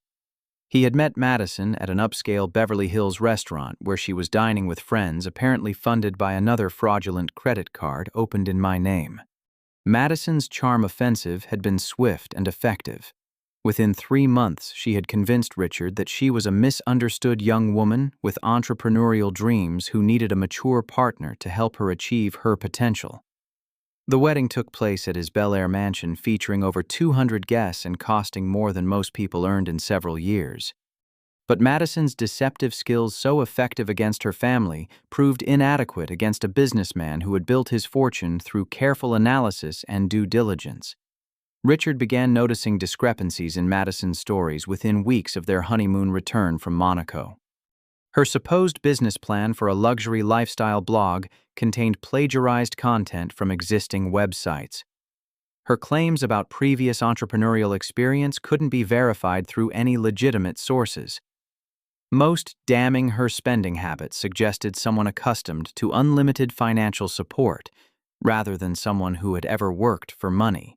He had met Madison at an upscale Beverly Hills restaurant where she was dining with friends, apparently funded by another fraudulent credit card opened in my name. Madison's charm offensive had been swift and effective. Within 3 months, she had convinced Richard that she was a misunderstood young woman with entrepreneurial dreams who needed a mature partner to help her achieve her potential. The wedding took place at his Bel Air mansion, featuring over 200 guests and costing more than most people earned in several years. But Madison's deceptive skills, so effective against her family, proved inadequate against a businessman who had built his fortune through careful analysis and due diligence. Richard began noticing discrepancies in Madison's stories within weeks of their honeymoon return from Monaco. Her supposed business plan for a luxury lifestyle blog contained plagiarized content from existing websites. Her claims about previous entrepreneurial experience couldn't be verified through any legitimate sources. Most damning, her spending habits suggested someone accustomed to unlimited financial support, rather than someone who had ever worked for money.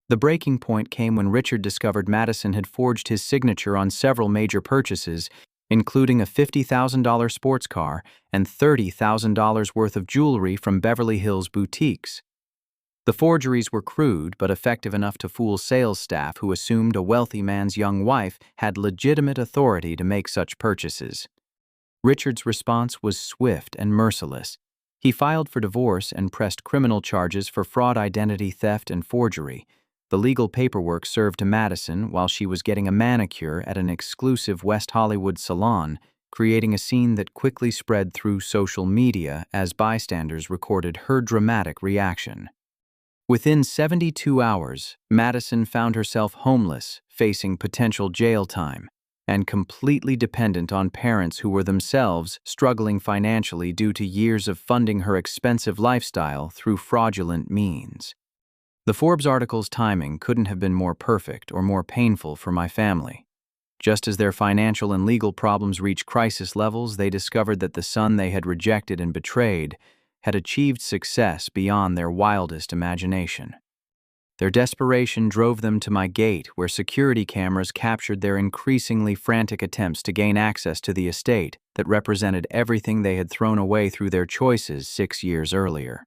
The breaking point came when Richard discovered Madison had forged his signature on several major purchases, including a $50,000 sports car and $30,000 worth of jewelry from Beverly Hills boutiques. The forgeries were crude but effective enough to fool sales staff who assumed a wealthy man's young wife had legitimate authority to make such purchases. Richard's response was swift and merciless. He filed for divorce and pressed criminal charges for fraud, identity theft, and forgery, The legal paperwork served to Madison while she was getting a manicure at an exclusive West Hollywood salon, creating a scene that quickly spread through social media as bystanders recorded her dramatic reaction. Within 72 hours, Madison found herself homeless, facing potential jail time, and completely dependent on parents who were themselves struggling financially due to years of funding her expensive lifestyle through fraudulent means. The Forbes article's timing couldn't have been more perfect or more painful for my family. Just as their financial and legal problems reached crisis levels, they discovered that the son they had rejected and betrayed had achieved success beyond their wildest imagination. Their desperation drove them to my gate, where security cameras captured their increasingly frantic attempts to gain access to the estate that represented everything they had thrown away through their choices 6 years earlier.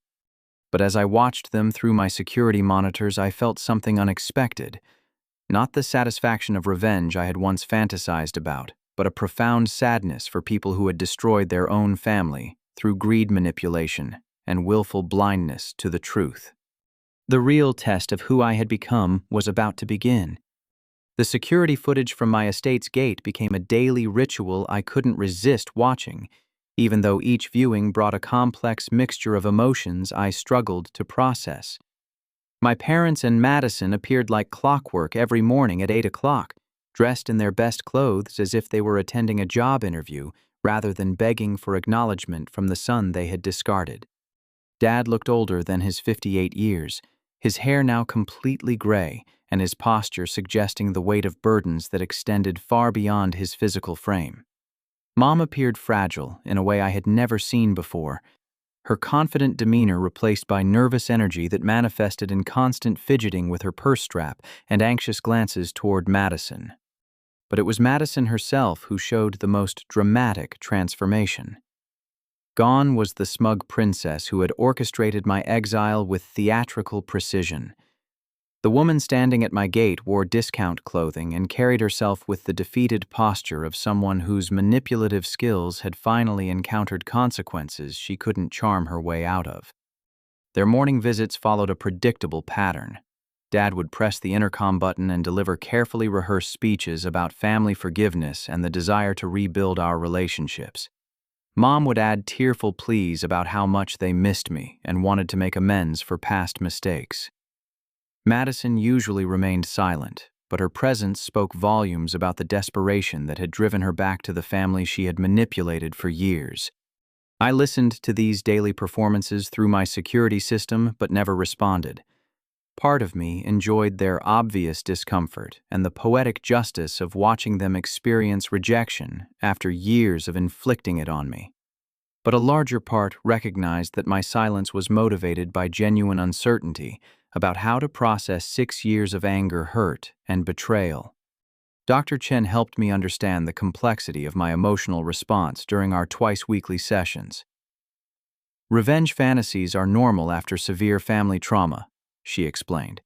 But as I watched them through my security monitors, I felt something unexpected. Not the satisfaction of revenge I had once fantasized about, but a profound sadness for people who had destroyed their own family through greed manipulation and willful blindness to the truth. The real test of who I had become was about to begin. The security footage from my estate's gate became a daily ritual I couldn't resist watching, even though each viewing brought a complex mixture of emotions I struggled to process. My parents and Madison appeared like clockwork every morning at 8 o'clock, dressed in their best clothes as if they were attending a job interview rather than begging for acknowledgement from the son they had discarded. Dad looked older than his 58 years, his hair now completely gray and his posture suggesting the weight of burdens that extended far beyond his physical frame. Mom appeared fragile in a way I had never seen before, her confident demeanor replaced by nervous energy that manifested in constant fidgeting with her purse strap and anxious glances toward Madison. But it was Madison herself who showed the most dramatic transformation. Gone was the smug princess who had orchestrated my exile with theatrical precision. The woman standing at my gate wore discount clothing and carried herself with the defeated posture of someone whose manipulative skills had finally encountered consequences she couldn't charm her way out of. Their morning visits followed a predictable pattern. Dad would press the intercom button and deliver carefully rehearsed speeches about family forgiveness and the desire to rebuild our relationships. Mom would add tearful pleas about how much they missed me and wanted to make amends for past mistakes. Madison usually remained silent, but her presence spoke volumes about the desperation that had driven her back to the family she had manipulated for years. I listened to these daily performances through my security system but never responded. Part of me enjoyed their obvious discomfort and the poetic justice of watching them experience rejection after years of inflicting it on me. But a larger part recognized that my silence was motivated by genuine uncertainty about how to process 6 years of anger, hurt, and betrayal. Dr. Chen helped me understand the complexity of my emotional response during our twice-weekly sessions. Revenge fantasies are normal after severe family trauma, she explained.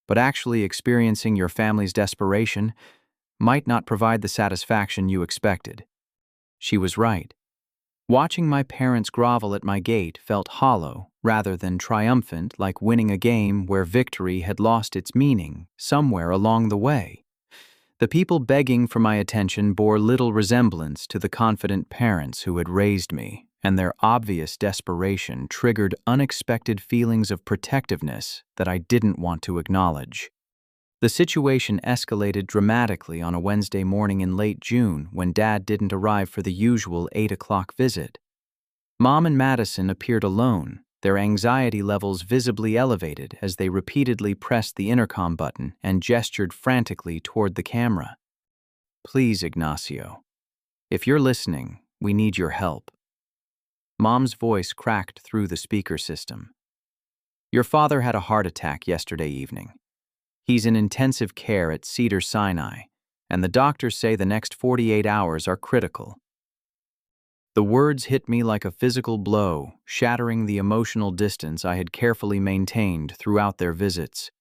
But actually experiencing your family's desperation might not provide the satisfaction you expected. She was right. Watching my parents grovel at my gate felt hollow rather than triumphant, like winning a game where victory had lost its meaning somewhere along the way. The people begging for my attention bore little resemblance to the confident parents who had raised me, and their obvious desperation triggered unexpected feelings of protectiveness that I didn't want to acknowledge. The situation escalated dramatically on a Wednesday morning in late June when Dad didn't arrive for the usual 8 o'clock visit. Mom and Madison appeared alone, their anxiety levels visibly elevated as they repeatedly pressed the intercom button and gestured frantically toward the camera. "Please, Ignacio. If you're listening, we need your help." Mom's voice cracked through the speaker system. "Your father had a heart attack yesterday evening. He's in intensive care at Cedars-Sinai, and the doctors say the next 48 hours are critical." The words hit me like a physical blow, shattering the emotional distance I had carefully maintained throughout their visits.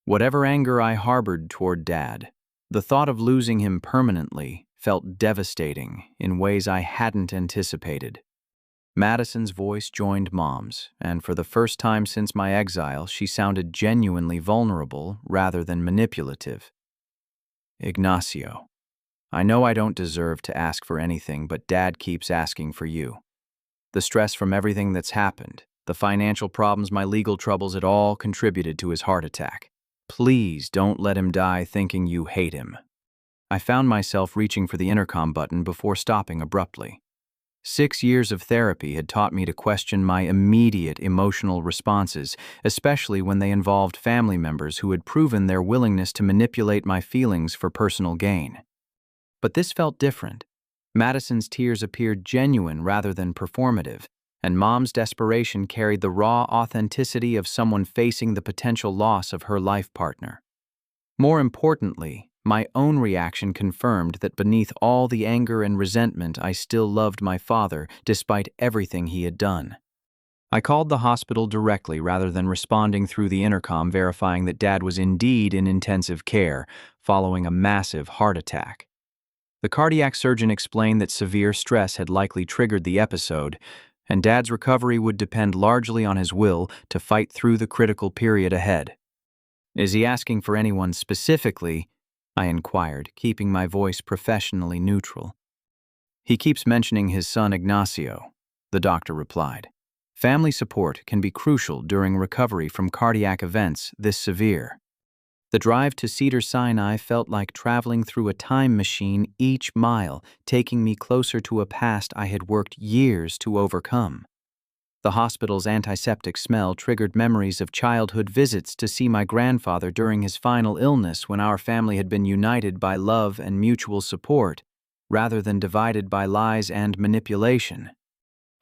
Whatever anger I harbored toward Dad, the thought of losing him permanently felt devastating in ways I hadn't anticipated. Madison's voice joined Mom's, and for the first time since my exile, she sounded genuinely vulnerable rather than manipulative. Ignacio, I know I don't deserve to ask for anything, but Dad keeps asking for you. The stress from everything that's happened, the financial problems, my legal troubles, it all contributed to his heart attack. Please don't let him die thinking you hate him. I found myself reaching for the intercom button before stopping abruptly. 6 years of therapy had taught me to question my immediate emotional responses, especially when they involved family members who had proven their willingness to manipulate my feelings for personal gain. But this felt different. Madison's tears appeared genuine rather than performative, and Mom's desperation carried the raw authenticity of someone facing the potential loss of her life partner. More importantly, my own reaction confirmed that beneath all the anger and resentment, I still loved my father despite everything he had done. I called the hospital directly rather than responding through the intercom, verifying that Dad was indeed in intensive care following a massive heart attack. The cardiac surgeon explained that severe stress had likely triggered the episode, and Dad's recovery would depend largely on his will to fight through the critical period ahead. Is he asking for anyone specifically? I inquired, keeping my voice professionally neutral. He keeps mentioning his son Ignacio, the doctor replied. Family support can be crucial during recovery from cardiac events this severe. The drive to Cedars-Sinai felt like traveling through a time machine each mile, taking me closer to a past I had worked years to overcome. The hospital's antiseptic smell triggered memories of childhood visits to see my grandfather during his final illness, when our family had been united by love and mutual support, rather than divided by lies and manipulation.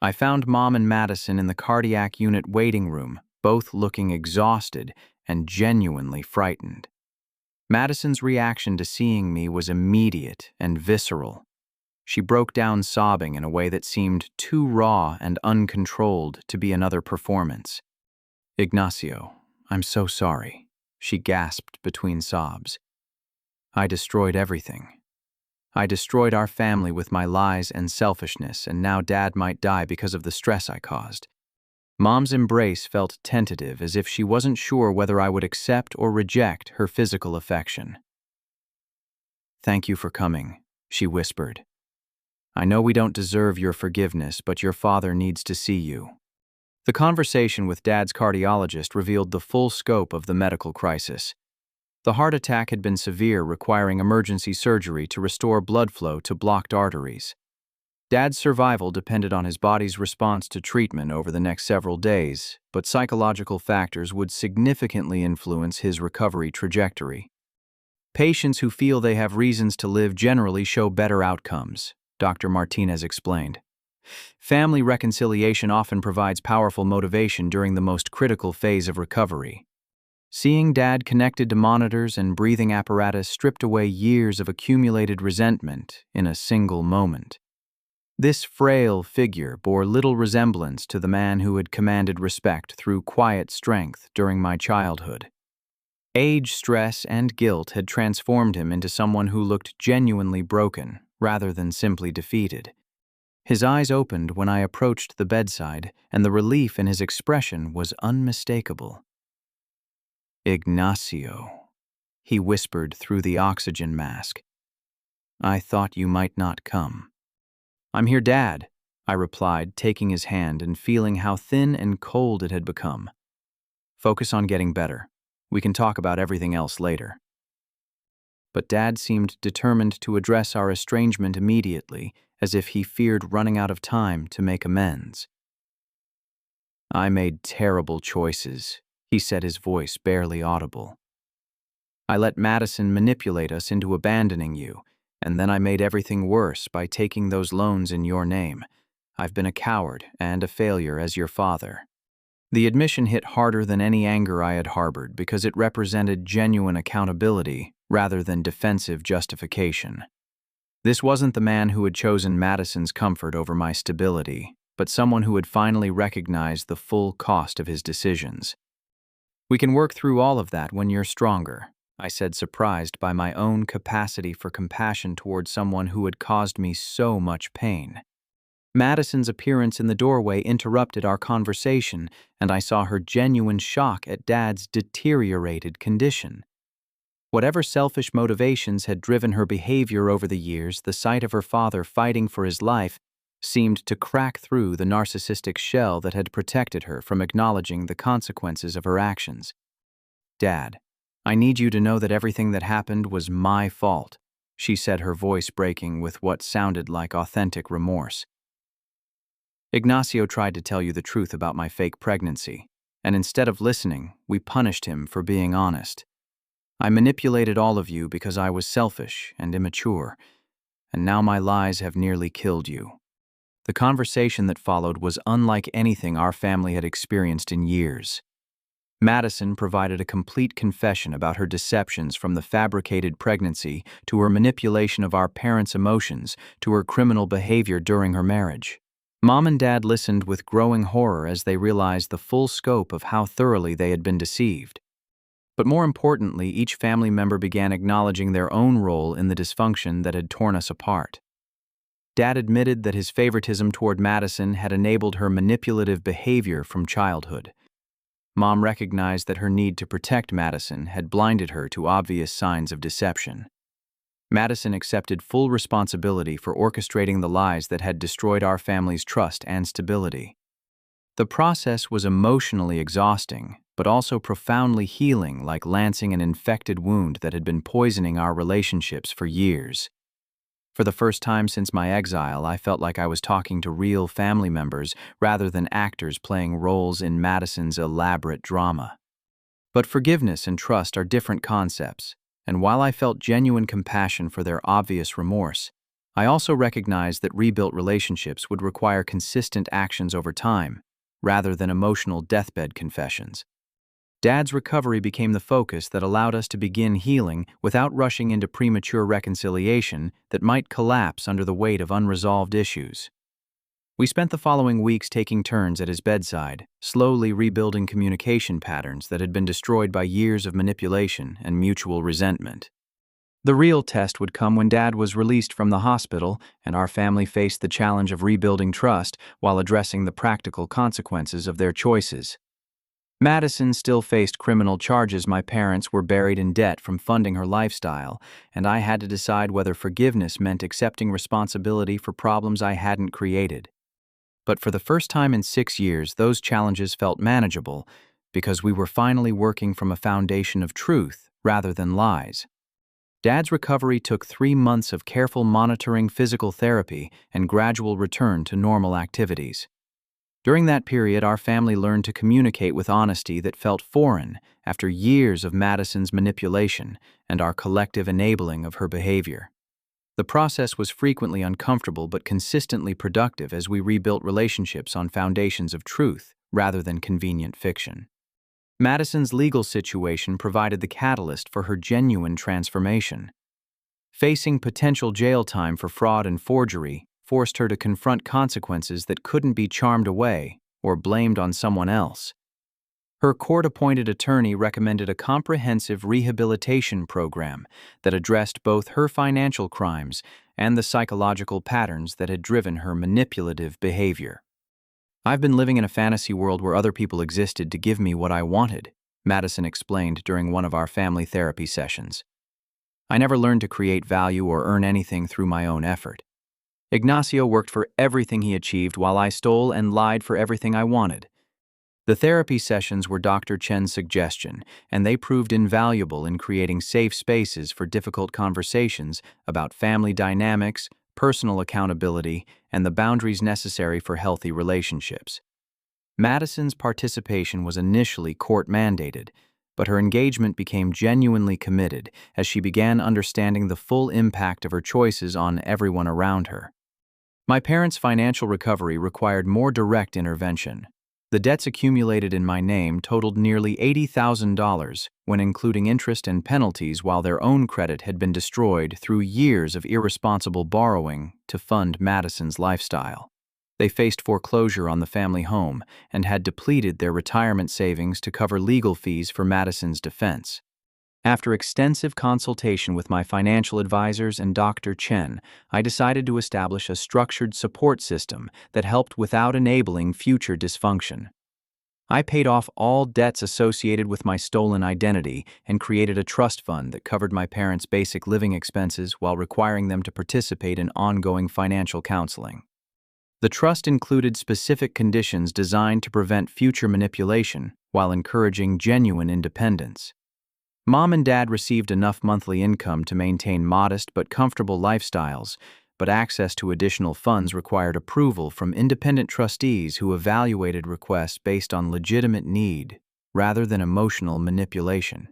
I found Mom and Madison in the cardiac unit waiting room, both looking exhausted and genuinely frightened. Madison's reaction to seeing me was immediate and visceral. She broke down sobbing in a way that seemed too raw and uncontrolled to be another performance. Ignacio, I'm so sorry, she gasped between sobs. I destroyed everything. I destroyed our family with my lies and selfishness, and now Dad might die because of the stress I caused. Mom's embrace felt tentative, as if she wasn't sure whether I would accept or reject her physical affection. Thank you for coming, she whispered. I know we don't deserve your forgiveness, but your father needs to see you. The conversation with Dad's cardiologist revealed the full scope of the medical crisis. The heart attack had been severe, requiring emergency surgery to restore blood flow to blocked arteries. Dad's survival depended on his body's response to treatment over the next several days, but psychological factors would significantly influence his recovery trajectory. Patients who feel they have reasons to live generally show better outcomes, Dr. Martinez explained. Family reconciliation often provides powerful motivation during the most critical phase of recovery. Seeing Dad connected to monitors and breathing apparatus stripped away years of accumulated resentment in a single moment. This frail figure bore little resemblance to the man who had commanded respect through quiet strength during my childhood. Age, stress, and guilt had transformed him into someone who looked genuinely broken, rather than simply defeated. His eyes opened when I approached the bedside, and the relief in his expression was unmistakable. Ignacio, he whispered through the oxygen mask. I thought you might not come. I'm here, Dad, I replied, taking his hand and feeling how thin and cold it had become. Focus on getting better. We can talk about everything else later. But Dad seemed determined to address our estrangement immediately, as if he feared running out of time to make amends. I made terrible choices, he said, his voice barely audible. I let Madison manipulate us into abandoning you, and then I made everything worse by taking those loans in your name. I've been a coward and a failure as your father. The admission hit harder than any anger I had harbored because it represented genuine accountability rather than defensive justification. This wasn't the man who had chosen Madison's comfort over my stability, but someone who had finally recognized the full cost of his decisions. We can work through all of that when you're stronger, I said, surprised by my own capacity for compassion towards someone who had caused me so much pain. Madison's appearance in the doorway interrupted our conversation, and I saw her genuine shock at Dad's deteriorated condition. Whatever selfish motivations had driven her behavior over the years, the sight of her father fighting for his life seemed to crack through the narcissistic shell that had protected her from acknowledging the consequences of her actions. "Dad, I need you to know that everything that happened was my fault," she said, her voice breaking with what sounded like authentic remorse. "Ignacio tried to tell you the truth about my fake pregnancy, and instead of listening, we punished him for being honest. I manipulated all of you because I was selfish and immature, and now my lies have nearly killed you." The conversation that followed was unlike anything our family had experienced in years. Madison provided a complete confession about her deceptions, from the fabricated pregnancy to her manipulation of our parents' emotions to her criminal behavior during her marriage. Mom and Dad listened with growing horror as they realized the full scope of how thoroughly they had been deceived. But more importantly, each family member began acknowledging their own role in the dysfunction that had torn us apart. Dad admitted that his favoritism toward Madison had enabled her manipulative behavior from childhood. Mom recognized that her need to protect Madison had blinded her to obvious signs of deception. Madison accepted full responsibility for orchestrating the lies that had destroyed our family's trust and stability. The process was emotionally exhausting, but also profoundly healing, like lancing an infected wound that had been poisoning our relationships for years. For the first time since my exile, I felt like I was talking to real family members rather than actors playing roles in Madison's elaborate drama. But forgiveness and trust are different concepts, and while I felt genuine compassion for their obvious remorse, I also recognized that rebuilt relationships would require consistent actions over time, rather than emotional deathbed confessions. Dad's recovery became the focus that allowed us to begin healing without rushing into premature reconciliation that might collapse under the weight of unresolved issues. We spent the following weeks taking turns at his bedside, slowly rebuilding communication patterns that had been destroyed by years of manipulation and mutual resentment. The real test would come when Dad was released from the hospital and our family faced the challenge of rebuilding trust while addressing the practical consequences of their choices. Madison still faced criminal charges. My parents were buried in debt from funding her lifestyle, and I had to decide whether forgiveness meant accepting responsibility for problems I hadn't created. But for the first time in 6 years, those challenges felt manageable because we were finally working from a foundation of truth rather than lies. Dad's recovery took 3 months of careful monitoring, physical therapy, and gradual return to normal activities. During that period, our family learned to communicate with honesty that felt foreign after years of Madison's manipulation and our collective enabling of her behavior. The process was frequently uncomfortable but consistently productive as we rebuilt relationships on foundations of truth rather than convenient fiction. Madison's legal situation provided the catalyst for her genuine transformation. Facing potential jail time for fraud and forgery forced her to confront consequences that couldn't be charmed away or blamed on someone else. Her court-appointed attorney recommended a comprehensive rehabilitation program that addressed both her financial crimes and the psychological patterns that had driven her manipulative behavior. "I've been living in a fantasy world where other people existed to give me what I wanted," Madison explained during one of our family therapy sessions. "I never learned to create value or earn anything through my own effort. Ignacio worked for everything he achieved while I stole and lied for everything I wanted." The therapy sessions were Dr. Chen's suggestion, and they proved invaluable in creating safe spaces for difficult conversations about family dynamics, personal accountability, and the boundaries necessary for healthy relationships. Madison's participation was initially court-mandated, but her engagement became genuinely committed as she began understanding the full impact of her choices on everyone around her. My parents' financial recovery required more direct intervention. The debts accumulated in my name totaled nearly $80,000 when including interest and penalties, while their own credit had been destroyed through years of irresponsible borrowing to fund Madison's lifestyle. They faced foreclosure on the family home and had depleted their retirement savings to cover legal fees for Madison's defense. After extensive consultation with my financial advisors and Dr. Chen, I decided to establish a structured support system that helped without enabling future dysfunction. I paid off all debts associated with my stolen identity and created a trust fund that covered my parents' basic living expenses while requiring them to participate in ongoing financial counseling. The trust included specific conditions designed to prevent future manipulation while encouraging genuine independence. Mom and Dad received enough monthly income to maintain modest but comfortable lifestyles, but access to additional funds required approval from independent trustees who evaluated requests based on legitimate need rather than emotional manipulation.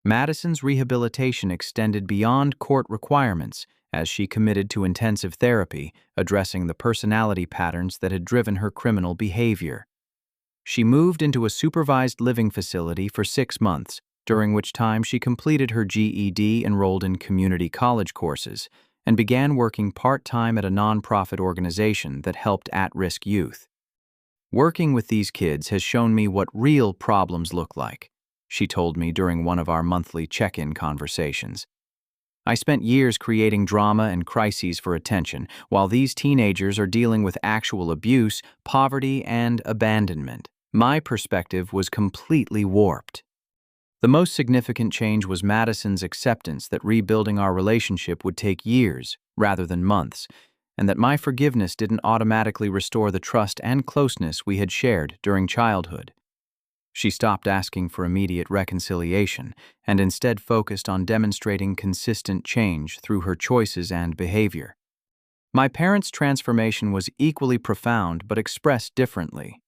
Madison's rehabilitation extended beyond court requirements as she committed to intensive therapy, addressing the personality patterns that had driven her criminal behavior. She moved into a supervised living facility for 6 months, during which time she completed her GED, enrolled in community college courses, and began working part-time at a nonprofit organization that helped at-risk youth. Working with these kids has shown me what real problems look like, she told me during one of our monthly check-in conversations. I spent years creating drama and crises for attention, while these teenagers are dealing with actual abuse, poverty, and abandonment. My perspective was completely warped. The most significant change was Madison's acceptance that rebuilding our relationship would take years rather than months, and that my forgiveness didn't automatically restore the trust and closeness we had shared during childhood. She stopped asking for immediate reconciliation and instead focused on demonstrating consistent change through her choices and behavior. My parents' transformation was equally profound but expressed differently.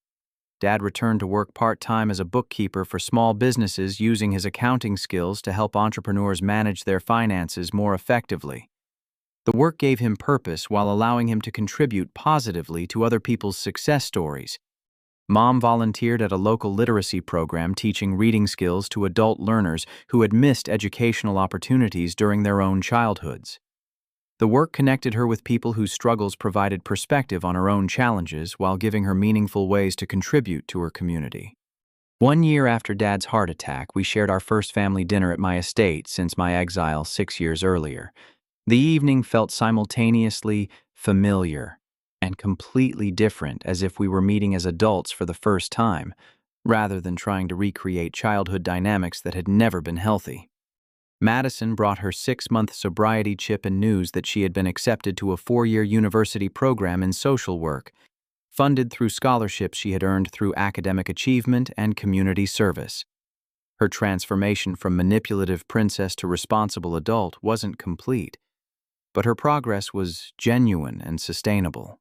Dad returned to work part-time as a bookkeeper for small businesses, using his accounting skills to help entrepreneurs manage their finances more effectively. The work gave him purpose while allowing him to contribute positively to other people's success stories. Mom volunteered at a local literacy program teaching reading skills to adult learners who had missed educational opportunities during their own childhoods. The work connected her with people whose struggles provided perspective on her own challenges while giving her meaningful ways to contribute to her community. 1 year after Dad's heart attack, we shared our first family dinner at my estate since my exile 6 years earlier. The evening felt simultaneously familiar and completely different, as if we were meeting as adults for the first time, rather than trying to recreate childhood dynamics that had never been healthy. Madison brought her 6-month sobriety chip and news that she had been accepted to a 4-year university program in social work, funded through scholarships she had earned through academic achievement and community service. Her transformation from manipulative princess to responsible adult wasn't complete, but her progress was genuine and sustainable.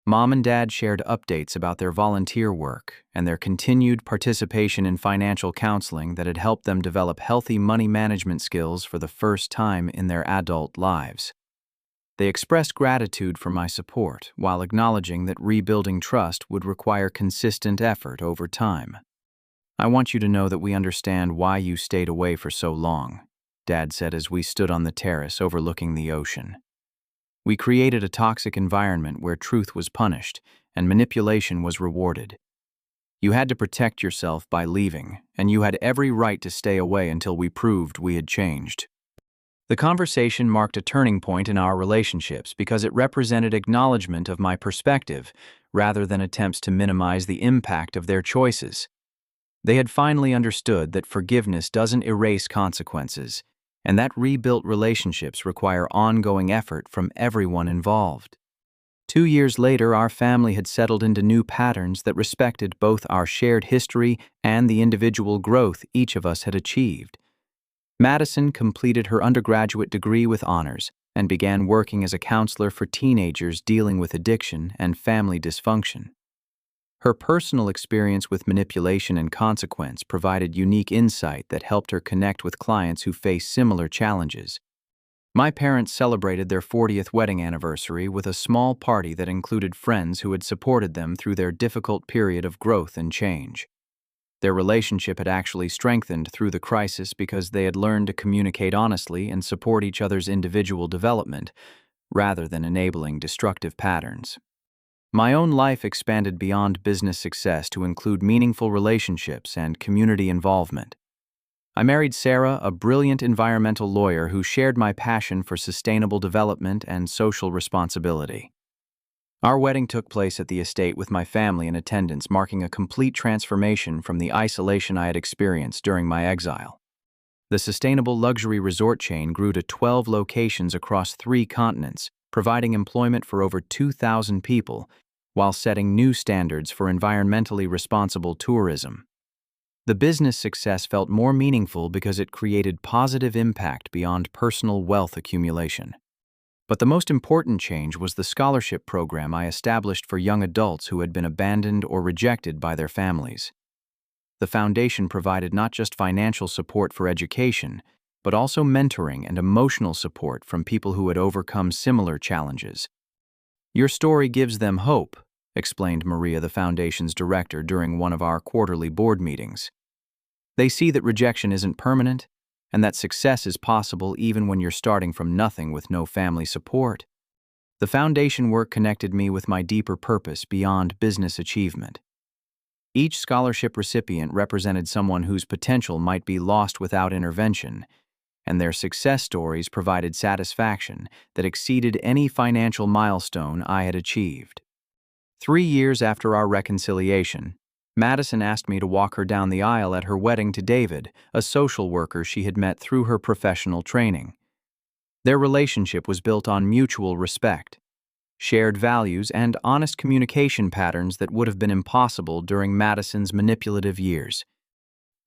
Mom and Dad shared updates about their volunteer work and their continued participation in financial counseling that had helped them develop healthy money management skills for the first time in their adult lives. They expressed gratitude for my support while acknowledging that rebuilding trust would require consistent effort over time. "I want you to know that we understand why you stayed away for so long," Dad said as we stood on the terrace overlooking the ocean. "We created a toxic environment where truth was punished and manipulation was rewarded. You had to protect yourself by leaving, and you had every right to stay away until we proved we had changed." The conversation marked a turning point in our relationships because it represented acknowledgement of my perspective rather than attempts to minimize the impact of their choices. They had finally understood that forgiveness doesn't erase consequences, and that rebuilt relationships require ongoing effort from everyone involved. 2 years later, our family had settled into new patterns that respected both our shared history and the individual growth each of us had achieved. Madison completed her undergraduate degree with honors and began working as a counselor for teenagers dealing with addiction and family dysfunction. Her personal experience with manipulation and consequence provided unique insight that helped her connect with clients who face similar challenges. My parents celebrated their 40th wedding anniversary with a small party that included friends who had supported them through their difficult period of growth and change. Their relationship had actually strengthened through the crisis because they had learned to communicate honestly and support each other's individual development, rather than enabling destructive patterns. My own life expanded beyond business success to include meaningful relationships and community involvement. I married Sarah, a brilliant environmental lawyer who shared my passion for sustainable development and social responsibility. Our wedding took place at the estate with my family in attendance, marking a complete transformation from the isolation I had experienced during my exile. The sustainable luxury resort chain grew to 12 locations across 3 continents, providing employment for over 2,000 people, while setting new standards for environmentally responsible tourism. The business success felt more meaningful because it created positive impact beyond personal wealth accumulation. But the most important change was the scholarship program I established for young adults who had been abandoned or rejected by their families. The foundation provided not just financial support for education, but also mentoring and emotional support from people who had overcome similar challenges. "Your story gives them hope," explained Maria, the foundation's director, during one of our quarterly board meetings. "They see that rejection isn't permanent, and that success is possible even when you're starting from nothing with no family support." The foundation work connected me with my deeper purpose beyond business achievement. Each scholarship recipient represented someone whose potential might be lost without intervention, and their success stories provided satisfaction that exceeded any financial milestone I had achieved. 3 years after our reconciliation, Madison asked me to walk her down the aisle at her wedding to David, a social worker she had met through her professional training. Their relationship was built on mutual respect, shared values, and honest communication patterns that would have been impossible during Madison's manipulative years.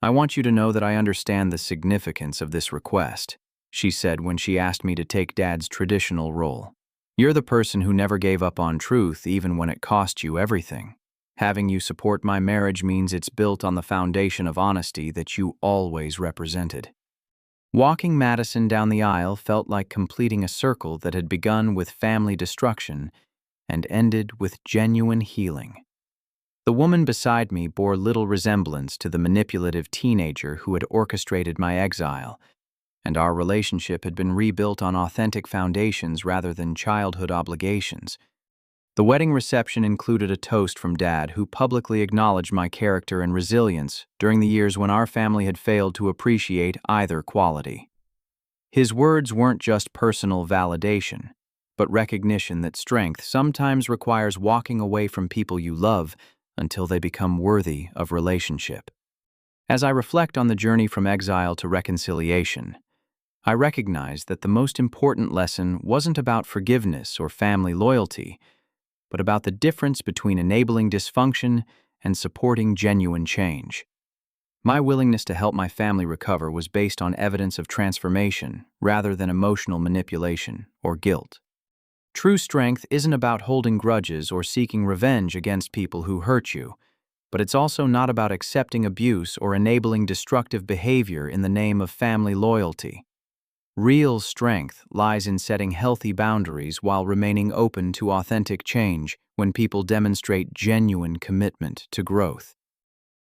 "I want you to know that I understand the significance of this request," she said when she asked me to take Dad's traditional role. "You're the person who never gave up on truth even when it cost you everything. Having you support my marriage means it's built on the foundation of honesty that you always represented." Walking Madison down the aisle felt like completing a circle that had begun with family destruction and ended with genuine healing. The woman beside me bore little resemblance to the manipulative teenager who had orchestrated my exile, and our relationship had been rebuilt on authentic foundations rather than childhood obligations. The wedding reception included a toast from Dad, who publicly acknowledged my character and resilience during the years when our family had failed to appreciate either quality. His words weren't just personal validation, but recognition that strength sometimes requires walking away from people you love until they become worthy of relationship. As I reflect on the journey from exile to reconciliation, I recognize that the most important lesson wasn't about forgiveness or family loyalty, but about the difference between enabling dysfunction and supporting genuine change. My willingness to help my family recover was based on evidence of transformation rather than emotional manipulation or guilt. True strength isn't about holding grudges or seeking revenge against people who hurt you, but it's also not about accepting abuse or enabling destructive behavior in the name of family loyalty. Real strength lies in setting healthy boundaries while remaining open to authentic change when people demonstrate genuine commitment to growth.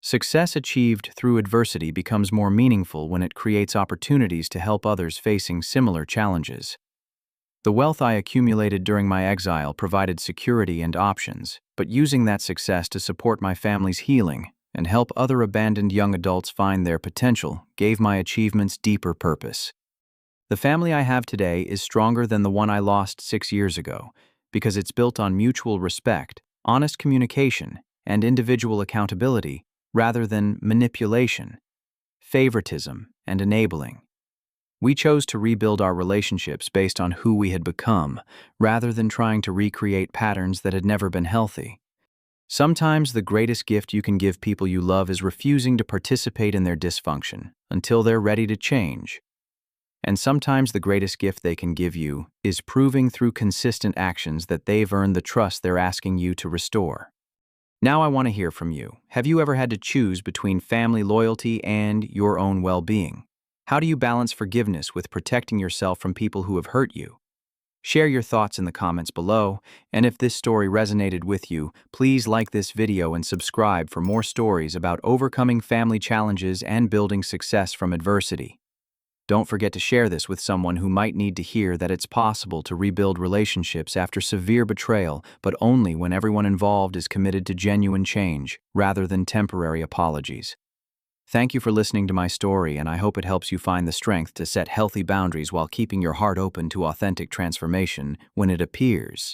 Success achieved through adversity becomes more meaningful when it creates opportunities to help others facing similar challenges. The wealth I accumulated during my exile provided security and options, but using that success to support my family's healing and help other abandoned young adults find their potential gave my achievements deeper purpose. The family I have today is stronger than the one I lost 6 years ago because it's built on mutual respect, honest communication, and individual accountability rather than manipulation, favoritism, and enabling. We chose to rebuild our relationships based on who we had become rather than trying to recreate patterns that had never been healthy. Sometimes the greatest gift you can give people you love is refusing to participate in their dysfunction until they're ready to change. And sometimes the greatest gift they can give you is proving through consistent actions that they've earned the trust they're asking you to restore. Now I want to hear from you. Have you ever had to choose between family loyalty and your own well-being? How do you balance forgiveness with protecting yourself from people who have hurt you? Share your thoughts in the comments below, and if this story resonated with you, please like this video and subscribe for more stories about overcoming family challenges and building success from adversity. Don't forget to share this with someone who might need to hear that it's possible to rebuild relationships after severe betrayal, but only when everyone involved is committed to genuine change rather than temporary apologies. Thank you for listening to my story, and I hope it helps you find the strength to set healthy boundaries while keeping your heart open to authentic transformation when it appears.